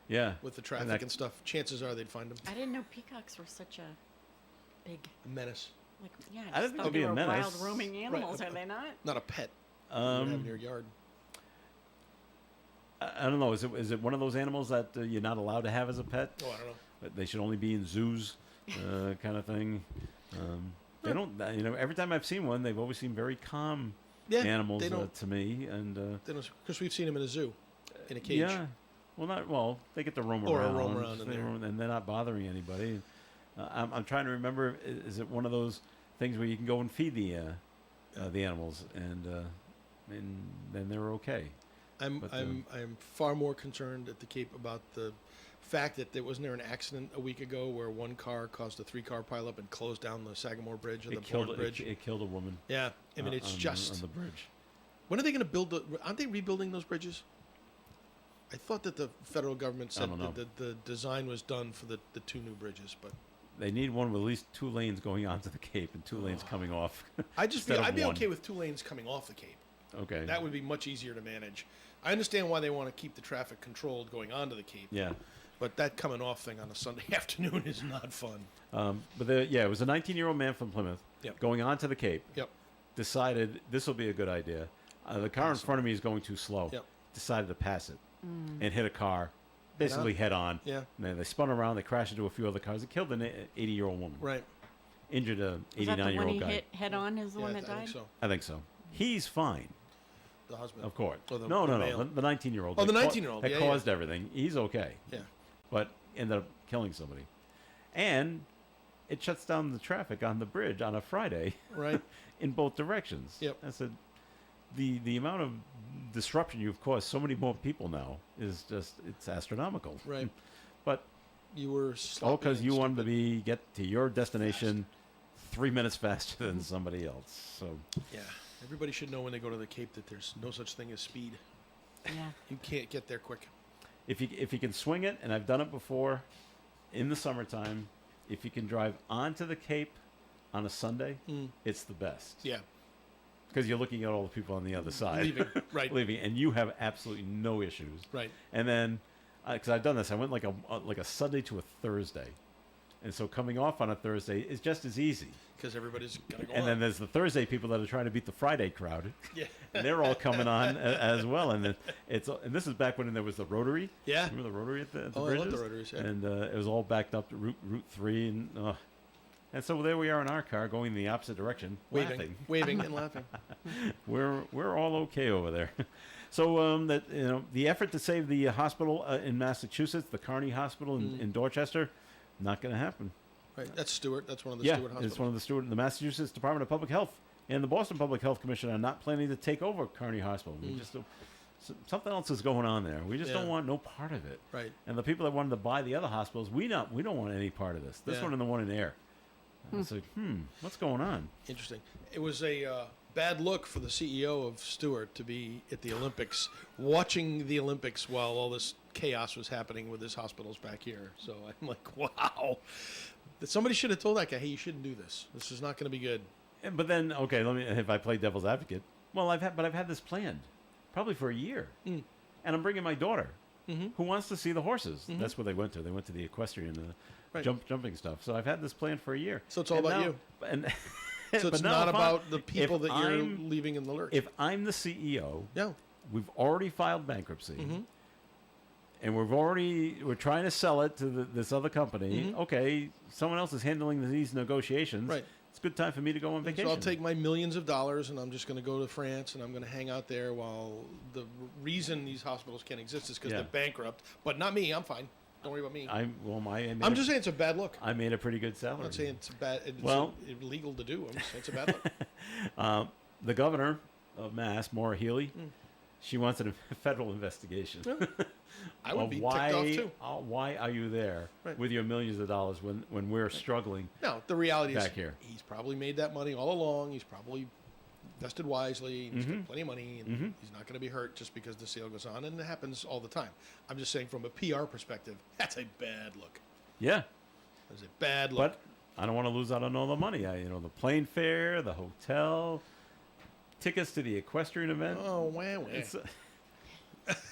Yeah. with the And traffic that- and stuff. Chances are they'd find them. I didn't know peacocks were such a big, A menace. like, yeah, I I didn't just think thought it'd be they a were menace. wild roaming animals, are they not? Not a pet. You have in your yard. I don't know. Is it one of those animals that you're not allowed to have as a pet? Oh, I don't know. But they should only be in zoos, kind of thing. They don't. Every time I've seen one, they've always seemed very calm Yeah, animals they don't. to me. And Because we've seen them in a zoo, in a cage. yeah, well, they get to roam Or around. roam around in there. And they're not bothering anybody. I'm trying to remember. Is it one of those things where you can go and feed the animals and then they're okay? I'm But, I'm far more concerned at the Cape about the fact that wasn't there an accident a week ago where one car caused a 3-car pileup and closed down the Sagamore Bridge and It the killed Bourne Bridge. it killed a woman. Yeah, I mean it's on just the bridge. when are they going to build? Aren't they rebuilding those bridges? I thought that the federal government said don't know. that the design was done for the 2 new bridges, but They need one with at least 2 lanes going onto the Cape and 2 lanes coming off. I'd just instead of I'd be one. okay with 2 lanes coming off the Cape. Okay. That would be much easier to manage. I understand why they want to keep the traffic controlled going onto the Cape. Yeah. But that coming off thing on a Sunday afternoon is not fun. But it was a 19-year-old man from Plymouth Yep. going onto the Cape. Yep. Decided this will be a good idea. The car in front of me is going too slow. Yep. Decided to pass it and hit a car, basically head on. Yeah. And then they spun around. They crashed into a few other cars. It killed an 80-year-old woman. Right. Injured a Is that the one 89-year-old he guy. hit head on? Is the one Yeah, that I died? think so. I think so. He's fine, The husband. of course. Or the- no. the male. The 19-year-old. Oh, the that 19-year-old. That Yeah, caused everything. He's okay. Yeah. But ended up killing somebody. And it shuts down the traffic on the bridge on a Friday Right. in both directions. Yep. I said, the amount of disruption you've caused so many more people now is just, it's astronomical. Right. But You were all sloppy because and you wanted stupid. to get to your destination 3 minutes faster than somebody else. So Yeah. Everybody should know when they go to the Cape that there's no such thing as speed. Yeah. You can't get there quick. if you can swing it, and I've done it before in the summertime, if you can drive onto the Cape on a Sunday, it's the best. Yeah. Because you're looking at all the people on the other side. Leaving. Right. Leaving, and you have absolutely no issues. Right. And then, because I've done this, I went like a Sunday to a Thursday. And so coming off on a Thursday is just as easy. Because everybody's going to go And on. then there's the Thursday people that are trying to beat the Friday crowd. Yeah. And they're all coming on as well. And then and this is back when there was the Rotary. Yeah. Remember the Rotary at the Oh, I love bridges? the Rotaries, yeah. And it was all backed up to Route 3. And so there we are in our car going in the opposite direction, Waving. laughing. Waving and laughing. We're all okay over there. So the effort to save the hospital in Massachusetts, the Carney Hospital in Dorchester, not going to happen. Right. That's Stewart. That's one of the Yeah, Stewart hospitals. it's one of the Stewart. The Massachusetts Department of Public Health and the Boston Public Health Commission are not planning to take over Carney Hospital. something else is going on there. We just don't Yeah. want no part of it. Right. And the people that wanted to buy the other hospitals, we don't want any part of this. This Yeah. one and the one in air. It's like, what's going on? Interesting. It was a bad look for the CEO of Stewart to be at the Olympics, watching the Olympics while all this chaos was happening with his hospitals back here. So I'm like, wow. Somebody should have told that guy, hey, you shouldn't do this. This is not going to be good. But then, okay, if I play devil's advocate, well, I've had this planned probably for a year, and I'm bringing my daughter, who wants to see the horses. That's where they went to. They went to the equestrian, Right. jumping stuff. So I've had this planned for a year. So it's all And about now- you. And So it's but now not if I'm- about the people if that you're I'm- leaving in the lurch. If I'm the CEO, yeah. we've already filed bankruptcy, Mm-hmm. and we're trying to sell it to this other company. Okay, someone else is handling these negotiations. Mm-hmm. Right. It's a good time for me to go on vacation. So I'll take my millions of dollars and I'm just going to go to France and I'm going to hang out there while the reason these hospitals can't exist is because Yeah. they're bankrupt. But not me. I'm fine. Don't worry about me. I'm I'm just saying it's a bad look. I made a pretty good salary. I'm not saying it's bad. It's Well- illegal to do. I'm just saying it's a bad look. The governor of Mass, Maura Healey, Mm. she wants a federal investigation. I would of be why, ticked off too. Why are you there Right. with your millions of dollars when we're struggling? No, the reality is Back here. he's probably made that money all along. He's probably invested wisely. And he's got plenty of money, and he's not going to be hurt just because the sale goes on. And it happens all the time. I'm just saying, from a PR perspective, that's a bad look. Yeah, That's a bad look. but I don't want to lose out on all the money. The plane fare, the hotel, tickets to the equestrian event. Oh, wow. It's,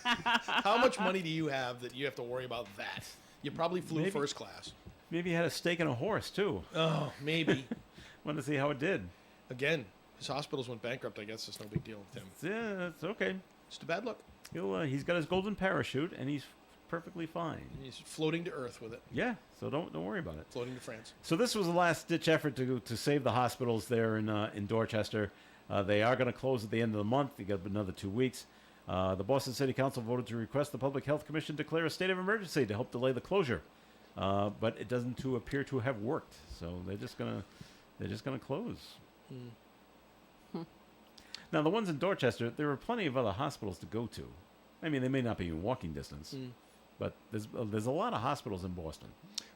How much money do you have that you have to worry about that? You probably flew Maybe. first class. maybe you had a stake in a horse too. Oh, maybe. Wanted to see how it did. Again, his hospitals went bankrupt. I guess it's no big deal with him. Yeah, it's okay. It's a bad look. He's got his golden parachute and he's perfectly fine. He's floating to earth with it, Yeah, so don't worry about it. floating to France. So this was a last-ditch effort to save the hospitals there in Dorchester. They are going to close at the end of the month. You got another 2 weeks. The Boston City Council voted to request the Public Health Commission declare a state of emergency to help delay the closure, but it doesn't appear to have worked. So they're just gonna close. Now the ones in Dorchester, there are plenty of other hospitals to go to. I mean, they may not be in walking distance, but there's a lot of hospitals in Boston.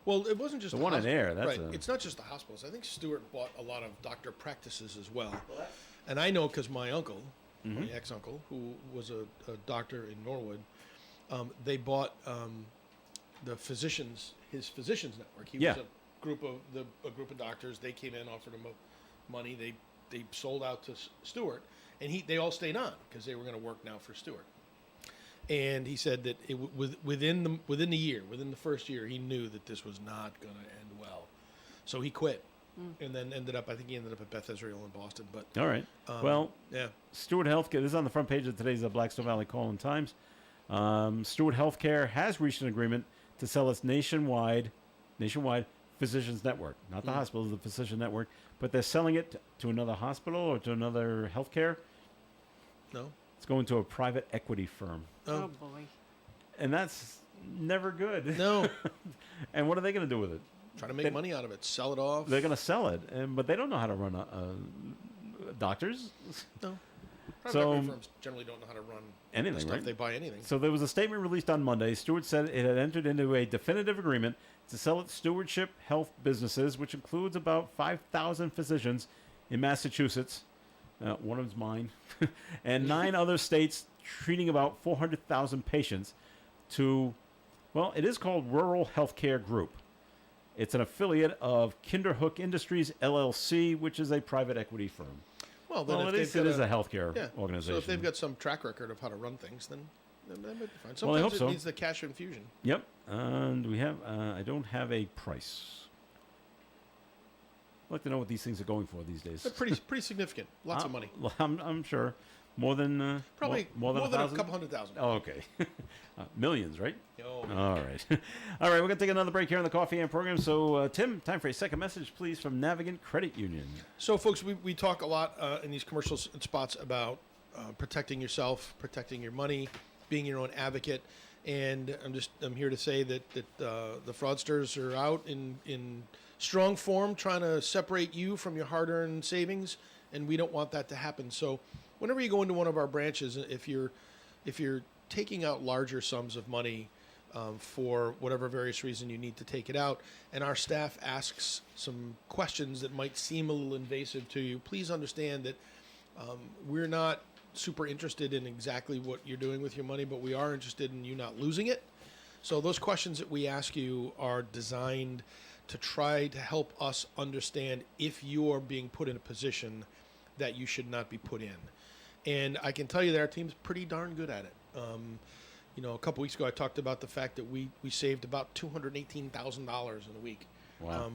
Well, it wasn't just The one in Air, that's right. a- It's not just the hospitals. I think Stewart bought a lot of doctor practices as well. And I know because my uncle, Mm-hmm. my ex-uncle, who was a doctor in Norwood, they bought his physicians network. He Yeah. was a group of doctors. They came in, offered him money. They sold out to Stewart, and they all stayed on because they were going to work now for Stewart. And he said that within the first year, he knew that this was not going to end well, so he quit, and then ended up at Beth Israel in Boston. But All right. Well, yeah, Stewart Healthcare, this is on the front page of today's Blackstone Valley Call-in Times. Stewart Healthcare has reached an agreement to sell its nationwide physicians network, not the hospitals, the physician network, but they're selling it to another hospital or to another healthcare. no, It's going to a private equity firm, Oh, boy. and that's never good. no, And what are they going to do with it? try to make money out of it, sell it off. They're going to sell it, but they don't know how to run doctors. No, private So- equity firms generally don't know how to run Anything, the stuff right? they buy anything. So there was a statement released on Monday. Stewart said it had entered into a definitive agreement to sell its stewardship health businesses, which includes about 5,000 physicians in Massachusetts, one of them's mine, and 9 other states treating about 400,000 patients to, well, it is called Rural Healthcare Group. It's an affiliate of Kinderhook Industries, LLC, which is a private equity firm. Well, then Well, if it is, they've it got is a healthcare yeah, organization. So if they've got some track record of how to run things, then that might be fine. Sometimes Well, I hope it so. needs the cash infusion. Yep, and we have. I don't have a price. I'd like to know what these things are going for these days. They're pretty significant. Lots of money. I'm sure more than Probably more than a 1,000? couple 100,000. Oh, okay, millions, right? Oh, All right, all right. We're gonna take another break here on the Coffee and Program. So, Tim, time for a second message, please, from Navigant Credit Union. So, folks, we talk a lot in these commercial spots about protecting yourself, protecting your money, being your own advocate. And I'm here to say that the fraudsters are out in strong form, trying to separate you from your hard-earned savings, and we don't want that to happen. So, whenever you go into one of our branches, if if you're taking out larger sums of money for whatever various reason you need to take it out, and our staff asks some questions that might seem a little invasive to you, please understand that we're not super interested in exactly what you're doing with your money, but we are interested in you not losing it. So those questions that we ask you are designed to try to help us understand if you're being put in a position that you should not be put in. And I can tell you that our team's pretty darn good at it. A couple weeks ago, I talked about the fact that we saved about $218,000 in a week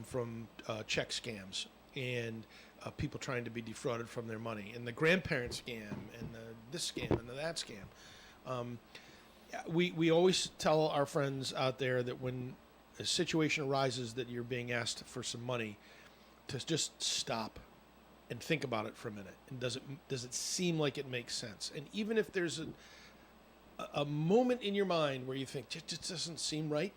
from check scams and people trying to be defrauded from their money, and the grandparent scam, and this scam, and that scam. We always tell our friends out there that when a situation arises that you're being asked for some money, to just stop and think about it for a minute. And does it seem like it makes sense? And even if there's a moment in your mind where you think it just doesn't seem right,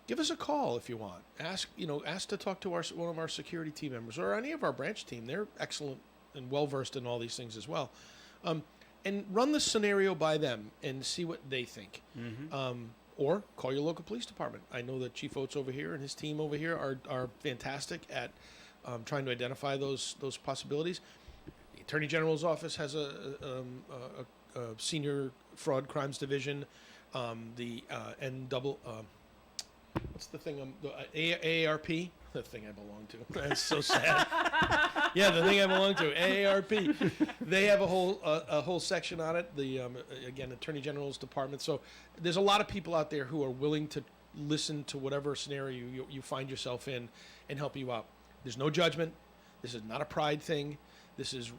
give us a call if you want. Ask to talk to one of our security team members or any of our branch team. They're excellent and well versed in all these things as well. And run the scenario by them and see what they think. Or call your local police department. I know that Chief Oates over here and his team over here are fantastic at trying to identify those possibilities. The Attorney General's office has a senior fraud crimes division. What's the thing? AARP, the thing I belong to. That's so sad. Yeah, the thing I belong to, AARP. They have a whole section on it. The again, Attorney General's department. So there's a lot of people out there who are willing to listen to whatever scenario you find yourself in and help you out. There's no judgment. This is not a pride thing. This is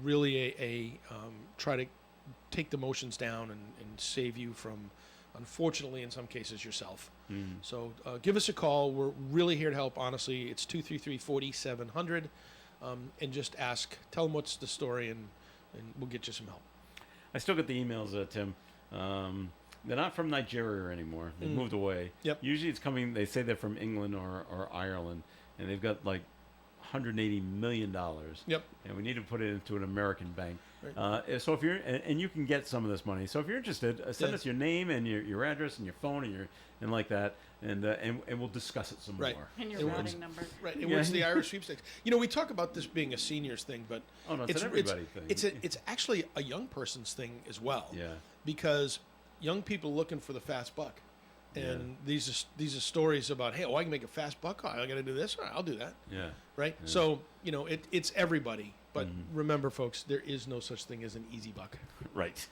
really a try to take the emotions down and save you from, unfortunately, in some cases, yourself. So give us a call. We're really here to help, honestly. It's 233-4700. And just ask. Tell them what's the story, and we'll get you some help. I still get the emails, Tim. They're not from Nigeria anymore. They've moved away. Yep. Usually it's coming, they say they're from England or Ireland, and they've got like $180 million. Yep. And we need to put it into an American bank. Right. So if you're, and you can get some of this money. So if you're interested, send Yeah. us your name and your address and your phone and like that, and we'll discuss it some Right. more. And your It was- routing number. Right. It Yeah. was the Irish sweepstakes. We talk about this being a seniors thing, but Oh, no, it's an everybody thing. It's actually a young person's thing as well. Yeah. Because young people looking for the fast buck. And these are stories about, hey, I can make a fast buck. Oh, I got to do this. All right, I'll do that. Yeah. Right. Yeah. So it's everybody. But remember, folks, there is no such thing as an easy buck. Right.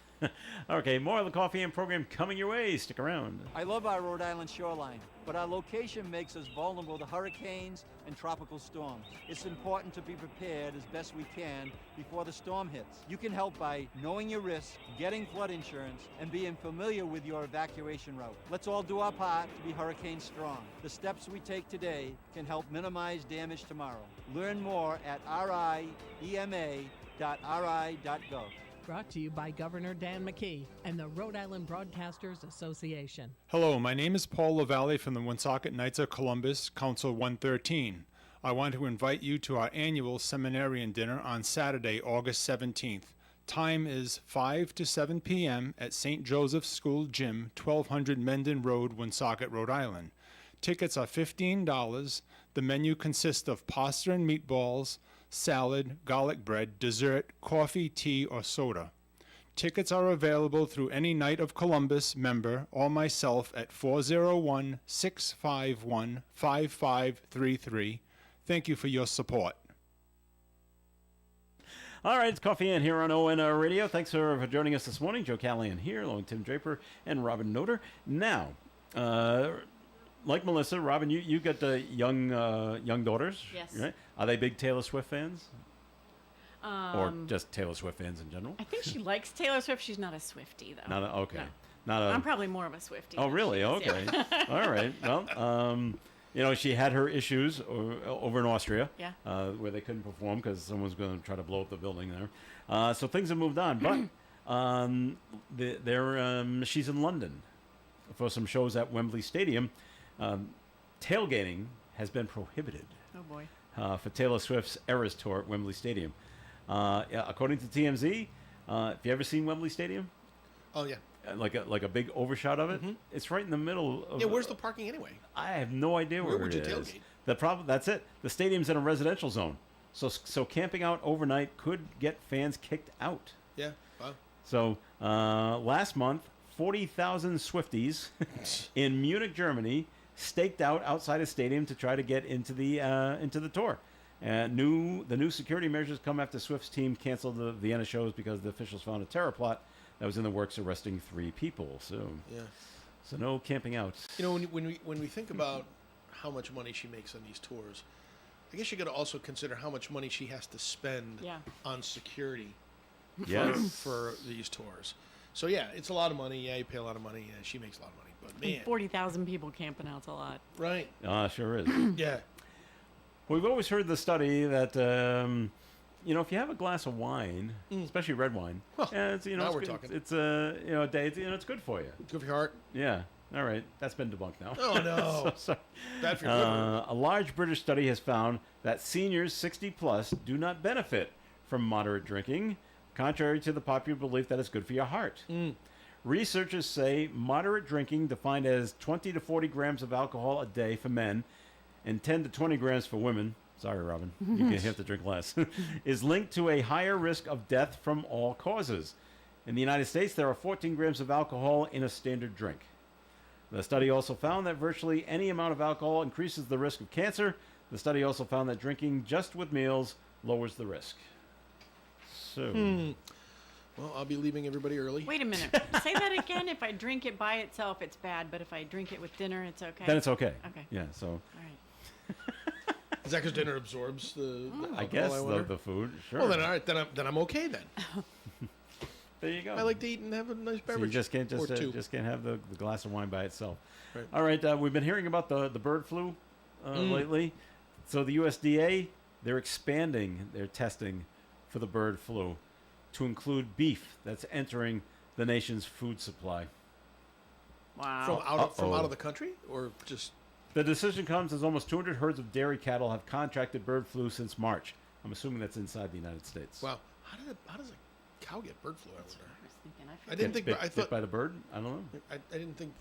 Okay, more of the Coffee and program coming your way. Stick around. I love our Rhode Island shoreline, but our location makes us vulnerable to hurricanes and tropical storms. It's important to be prepared as best we can before the storm hits. You can help by knowing your risks, getting flood insurance, and being familiar with your evacuation route. Let's all do our part to be hurricane strong. The steps we take today can help minimize damage tomorrow. Learn more at riema.ri.gov. Brought to you by Governor Dan McKee and the Rhode Island Broadcasters Association. Hello, my name is Paul LaValle from the Woonsocket Knights of Columbus, Council 113. I want to invite you to our annual seminarian dinner on Saturday, August 17th. Time is 5 to 7 p.m. at St. Joseph's School Gym, 1200 Mendon Road, Woonsocket, Rhode Island. Tickets are $15. The menu consists of pasta and meatballs, salad, garlic bread, dessert, coffee, tea, or soda. Tickets are available through any Knight of Columbus member or myself at 401-651-5533. Thank you for your support. All right, it's Coffee In here on ON Radio. Thanks for joining us this morning. Joe Callahan here, along with Tim Draper and Robin Noter. Now, like Melissa, Robin, you got young daughters. Yes. Right? Are they big Taylor Swift fans? Or Um, just Taylor Swift fans in general? I think she likes Taylor Swift. She's not a Swiftie, though. Okay. No. Not a. I'm probably more of a Swiftie. Oh, than really? she is, Okay. yeah. All right. Well, she had her issues over in Austria, Yeah. where they couldn't perform because someone's going to try to blow up the building there. So things have moved on, but she's in London for some shows at Wembley Stadium. Tailgating has been prohibited Oh, boy. for Taylor Swift's Eras Tour at Wembley Stadium. According to TMZ, have you ever seen Wembley Stadium? Oh yeah. like a big overshot of it. It's right in the middle of. Yeah. Where's the parking anyway? I have no idea where would it you is. tailgate? The problem. That's it. The stadium's in a residential zone, so camping out overnight could get fans kicked out. Yeah. Wow. So last month, 40,000 Swifties in Munich, Germany, staked out outside a stadium to try to get into the tour. The new security measures come after Swift's team canceled the Vienna shows because the officials found a terror plot that was in the works, arresting 3 people. So Yeah. so no camping out. You know, when we think about how much money she makes on these tours, I guess you got to also consider how much money she has to spend Yeah. on security Yes. for these tours. So yeah, it's a lot of money. Yeah, you pay a lot of money. Yeah, she makes a lot of money. But man, 40,000 people camping out's a lot. right? Sure is. Yeah. We've always heard the study that if you have a glass of wine, especially red wine, Well, it's, now it's we're good. talking. It's a day. It's good for you. Good for your heart. Yeah. All right. That's been debunked now. Oh no. So sorry. Bad for your liver. A large British study has found that seniors 60 plus do not benefit from moderate drinking, contrary to the popular belief that it's good for your heart. Researchers say moderate drinking, defined as 20 to 40 grams of alcohol a day for men and 10 to 20 grams for women, sorry, Robin, you have to drink less, is linked to a higher risk of death from all causes. In the United States, there are 14 grams of alcohol in a standard drink. The study also found that virtually any amount of alcohol increases the risk of cancer. The study also found that drinking just with meals lowers the risk. So, Well, I'll be leaving everybody early. Wait a minute. Say that again. If I drink it by itself, it's bad, but if I drink it with dinner, it's okay. then it's okay. Okay. Yeah, so All right. Is that because dinner absorbs the I alcohol, guess wonder? the food, sure. Well, then all right, then I'm okay then. there you go. I like to eat and have a nice So you beverage. just can't or two. just can't have the glass of wine by itself. Right. All right, we've been hearing about the bird flu lately. So the USDA, they're expanding their testing for the bird flu to include beef that's entering the nation's food supply. Wow. from out of the country or just The decision comes as almost 200 herds of dairy cattle have contracted bird flu since March. I'm assuming that's inside the United States. wow. How does a cow get bird flu? I wonder. I was thinking. I didn't Bit- think. I bit thought. by the bird? I don't know. I didn't think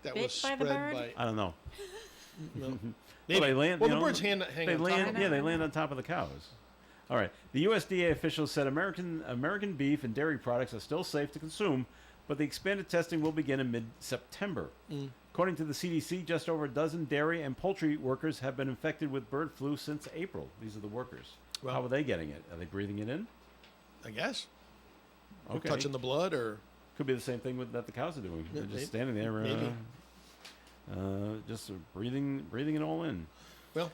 that Bit was by spread the bird? by. I don't know. No. Well, Maybe. they land. Well, you the know, birds hang on they top land. of it. Yeah, they land on top of the cows. All right. The USDA officials said American beef and dairy products are still safe to consume, but the expanded testing will begin in mid-September. According to the CDC, just over a dozen dairy and poultry workers have been infected with bird flu since April. These are the workers. Well- How are they getting it? Are they breathing it in? I guess. Okay. Touching the blood or. Could be the same thing that the cows are doing. Yeah, They're just maybe. standing there, Maybe. just breathing it all in. Well,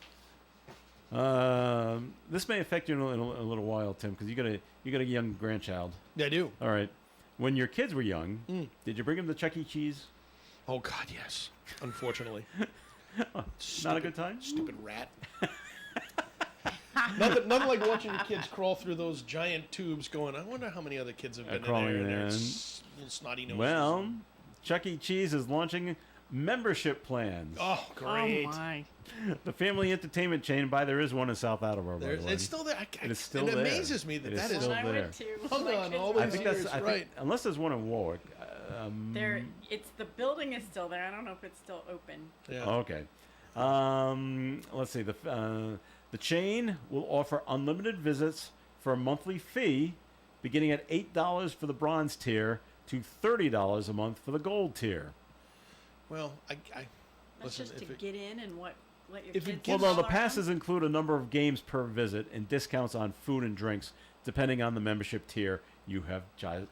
This may affect you in a little while, Tim, because you got a young grandchild. yeah, I do. All right. When your kids were young, did you bring them to Chuck E. Cheese? Oh God, yes. Unfortunately. Not a good time. Stupid rat. nothing like watching your kids crawl through those giant tubes. Going, I wonder how many other kids have been crawling in there. in. And they're little snotty noses. Well, Chuck E. Cheese is launching membership plans. Oh, Oh great. my. The family entertainment chain. There is one in South Attleboro. By the way. It's still there. It is still it there. amazes me that It is that is. still I there. went to. Hold my on, kids all were I these think years, that's right. unless there's one in Warwick. there. It's the building is still there. I don't know if it's still open. Yeah. Okay. Let's see. The chain will offer unlimited visits for a monthly fee, beginning at $8 for the bronze tier to $30 a month for the gold tier. Well, I That's listen. just to If it, get in and let your if it kids. gives- Well, no, all the around. passes include a number of games per visit and discounts on food and drinks, depending on the membership tier you have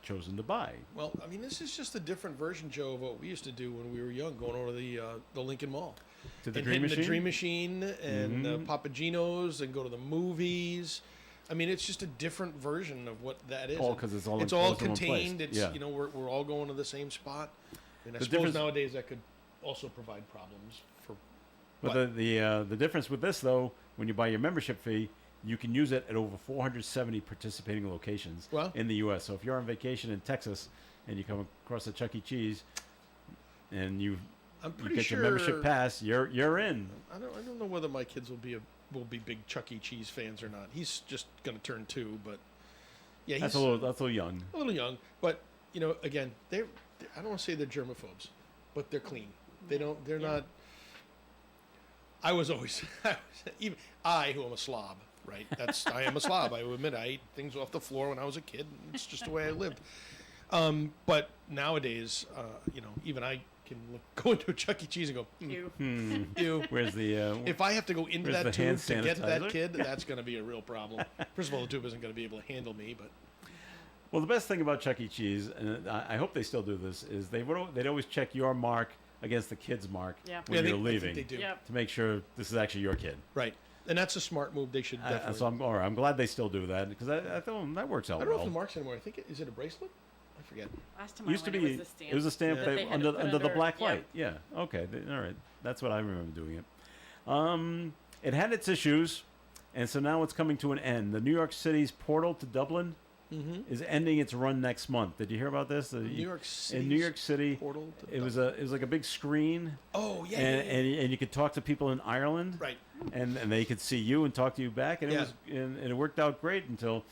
chosen to buy. well, I mean, this is just a different version, Joe, of what we used to do when we were young, going over to the Lincoln Mall. To the and Dream hitting the Dream Machine? Machine and Papagino's and go to the movies. I mean, it's just a different version of what that is. All 'cause it's all it's all enclosed in one place. contained. It's Yeah. we're all going to the same spot. And I The suppose difference- nowadays that could also provide problems for. But the difference with this, though, when you buy your membership fee, you can use it at over 470 participating locations Well- in the U.S. So if you're on vacation in Texas and you come across a Chuck E. Cheese and you I'm you pretty get sure. your membership pass, you're in. I don't know whether my kids will be big Chuck E. Cheese fans or not. He's just going to turn 2, but yeah, he's That's a little young. a little young. But again, I don't want to say they're germaphobes, but they're clean. They're not. I was always, even I, who am a slob, right? I am a slob. I will admit, I ate things off the floor when I was a kid. It's just the way I lived. But nowadays, even I can go into a Chuck E. Cheese and go, Ew. ew. Where's the? If I have to go into Where's that the hand tube to get that sanitizer? kid, that's going to be a real problem. First of all, the tube isn't going to be able to handle me, but Well, the best thing about Chuck E. Cheese, and I hope they still do this, is they'd always check your mark against the kid's mark Yeah. when Yeah, you're I think leaving they do. Yep. to make sure this is actually your kid. right. And that's a smart move. They should definitely. So I'm glad they still do that because I thought that works out I don't know well. if the marks anymore. I think is it a bracelet? I forget. Last time I Used to went, be it was a stamp. stamp that they had under to put under the under- black yeah. light. Yeah. Okay. All right. That's what I remember doing it. It had its issues, and so now it's coming to an end. The New York City's portal to Dublin is ending its run next month. Did you hear about this? New York In New York City, portal to it was like a big screen. Oh yeah. And you could talk to people in Ireland, Right. And they could see you and talk to you back, and Yeah. and it worked out great until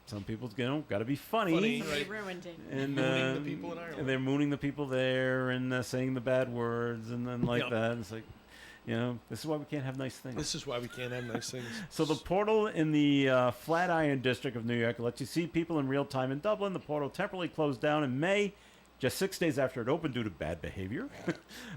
some people got to be funny, Funny. They Right. ruined it. and Mooning the people in Ireland. and they're mooning the people there and saying the bad words and then like Yep. that. And it's like, this is why we can't have nice things. This is why we can't have nice things. So the portal in the Flatiron district of New York lets you see people in real time in Dublin. The portal temporarily closed down in May, just 6 days after it opened due to bad behavior,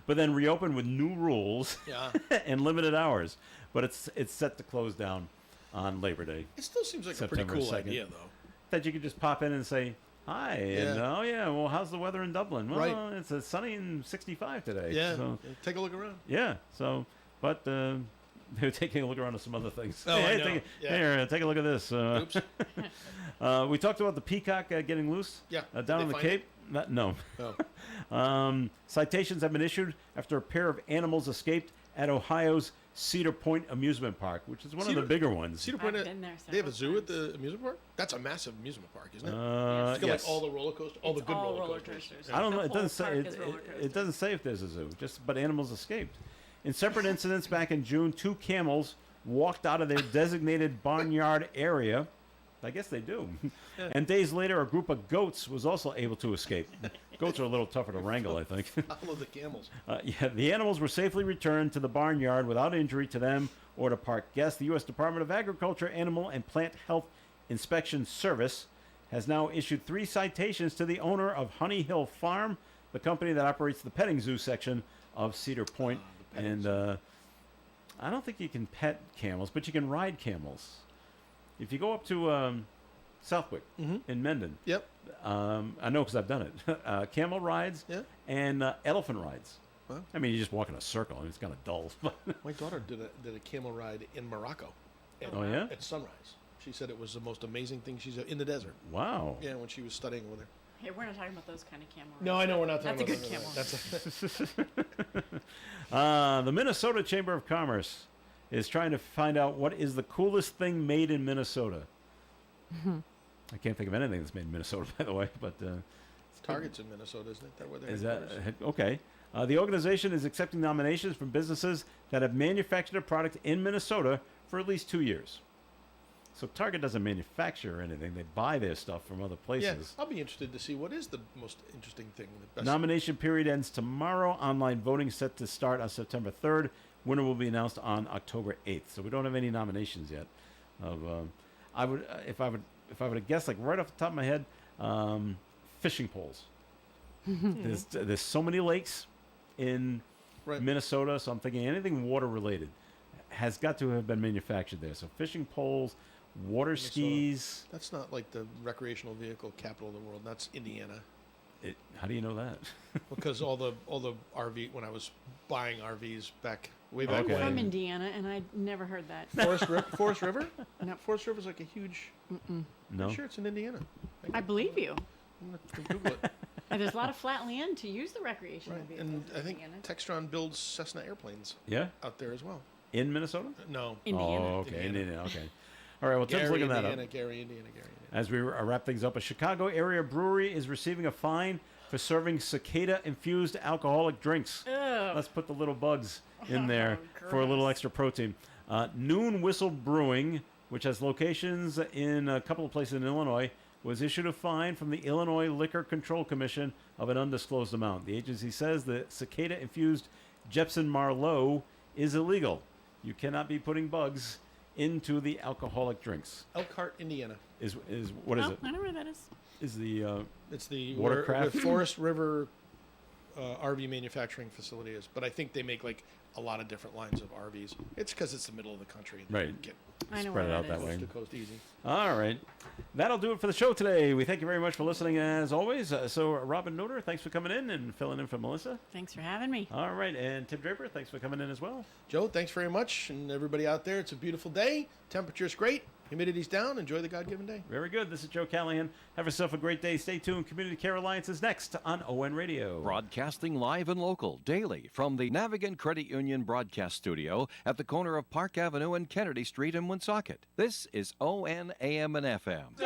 but then reopened with new rules Yeah. and limited hours. But it's set to close down on Labor Day. It still seems like September a pretty cool 2nd. idea, though. That you could just pop in and say hi, and Yeah. oh yeah, well how's the weather in Dublin? Well, Right. it's a sunny and 65 today. Yeah. So, Take a look around. yeah. So, but they're taking a look around at some other things. Oh, I Hey, know. Here, Yeah. take a look at this. Oops. We talked about the peacock getting loose. Yeah. Did Down they on the find Cape. No. Oh. Citations have been issued after a pair of animals escaped at Ohio's Cedar Point Amusement Park, which is one of the bigger ones. Cedar Point. I've been there They have a several zoo at times. the amusement park. That's a massive amusement park, isn't it? yes. It's got like all the roller coasters, all the It's good all roller roller coasters. coasters. I don't The know. It whole doesn't say. park It, is roller it coasters. doesn't say if there's a zoo. But animals escaped. In separate incidents back in June, 2 camels walked out of their designated barnyard area. I guess they do. And days later, a group of goats was also able to escape. Goats are a little tougher to wrangle, I think. Follow the camels. The animals were safely returned to the barnyard without injury to them or to park guests. The U.S. Department of Agriculture, Animal and Plant Health Inspection Service has now issued 3 citations to the owner of Honey Hill Farm, the company that operates the petting zoo section of Cedar Point. And I don't think you can pet camels, but you can ride camels. If you go up to Southwick in Mendon, Yep. I know because I've done it. Camel rides Yeah. and elephant rides. Wow. I mean, you just walk in a circle. I mean, it's kind of dull. My daughter did a camel ride in Morocco. Oh, yeah? At sunrise. She said it was the most amazing thing she's in the desert. Wow. Yeah, when she was studying over there. Hey, we're not talking about those kind of camel rides. No, I know we're not talking That's a about good camel. That's The Minnesota Chamber of Commerce is trying to find out what is the coolest thing made in Minnesota. I can't think of anything that's made in Minnesota, by the way, but Target's in Minnesota, isn't it? That where they're is that headquarters? okay? The organization is accepting nominations from businesses that have manufactured a product in Minnesota for at least 2 years. So Target doesn't manufacture anything; they buy their stuff from other Yeah, places. I'll be interested to see what is the most interesting thing. The best. Nomination period ends tomorrow. Online voting set to start on September 3rd. Winner will be announced on October 8th. So we don't have any nominations yet. I would, if I would guess, like right off the top of my head, fishing poles. There's so many lakes in Right. Minnesota, so I'm thinking anything water related has got to have been manufactured there. So fishing poles, water Minnesota. skis. That's not like the recreational vehicle capital of the world. That's Indiana. How do you know that? Because all the RV when I was buying RVs back way back Okay. I'm when. from Indiana, and I never heard that. Forest River? No. Forest River's like a huge. No. I'm sure it's in Indiana. I believe you. I'm gonna Google it. And there's a lot of flat land to use the recreational Right. vehicles And in I think Indiana. Textron builds Cessna airplanes Yeah, out there as well. in Minnesota. No. Indiana. Oh, okay, Indiana. Indiana. Okay. All right. Well, Tim's Gary, looking that Indiana, up. Gary, Indiana, Gary, Indiana. As we wrap things up, a Chicago area brewery is receiving a fine for serving cicada-infused alcoholic drinks. Ugh. Let's put the little bugs in there Oh, for a little gross. extra protein. Noon Whistle Brewing, which has locations in a couple of places in Illinois, was issued a fine from the Illinois Liquor Control Commission of an undisclosed amount. The agency says the cicada-infused Jepson Marlowe is illegal. You cannot be putting bugs into the alcoholic drinks. Elkhart, Indiana. Is what is Oh, it? I know where that is. Is the It's the Watercraft? the Forest River RV manufacturing facility is, but I think they make like a lot of different lines of RVs. It's because it's the middle of the country. And they Right. can get I know Spread where it out that that is. way. coast to coast easy. All right. That'll do it for the show today. We thank you very much for listening, as always. So, Robin Noter, thanks for coming in and filling in for Melissa. Thanks for having me. All right. And Tim Draper, thanks for coming in as well. Joe, thanks very much, and everybody out there. It's a beautiful day. Temperature's great. Humidity's down. Enjoy the God-given day. Very good. This is Joe Callahan. Have yourself a great day. Stay tuned. Community Care Alliance is next on ON Radio. Broadcasting live and local daily from the Navigant Credit Union broadcast studio at the corner of Park Avenue and Kennedy Street in Woonsocket. This is ON AM and FM.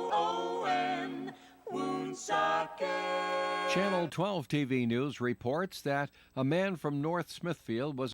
WOON, Woonsocket. Channel 12 TV News reports that a man from North Smithfield was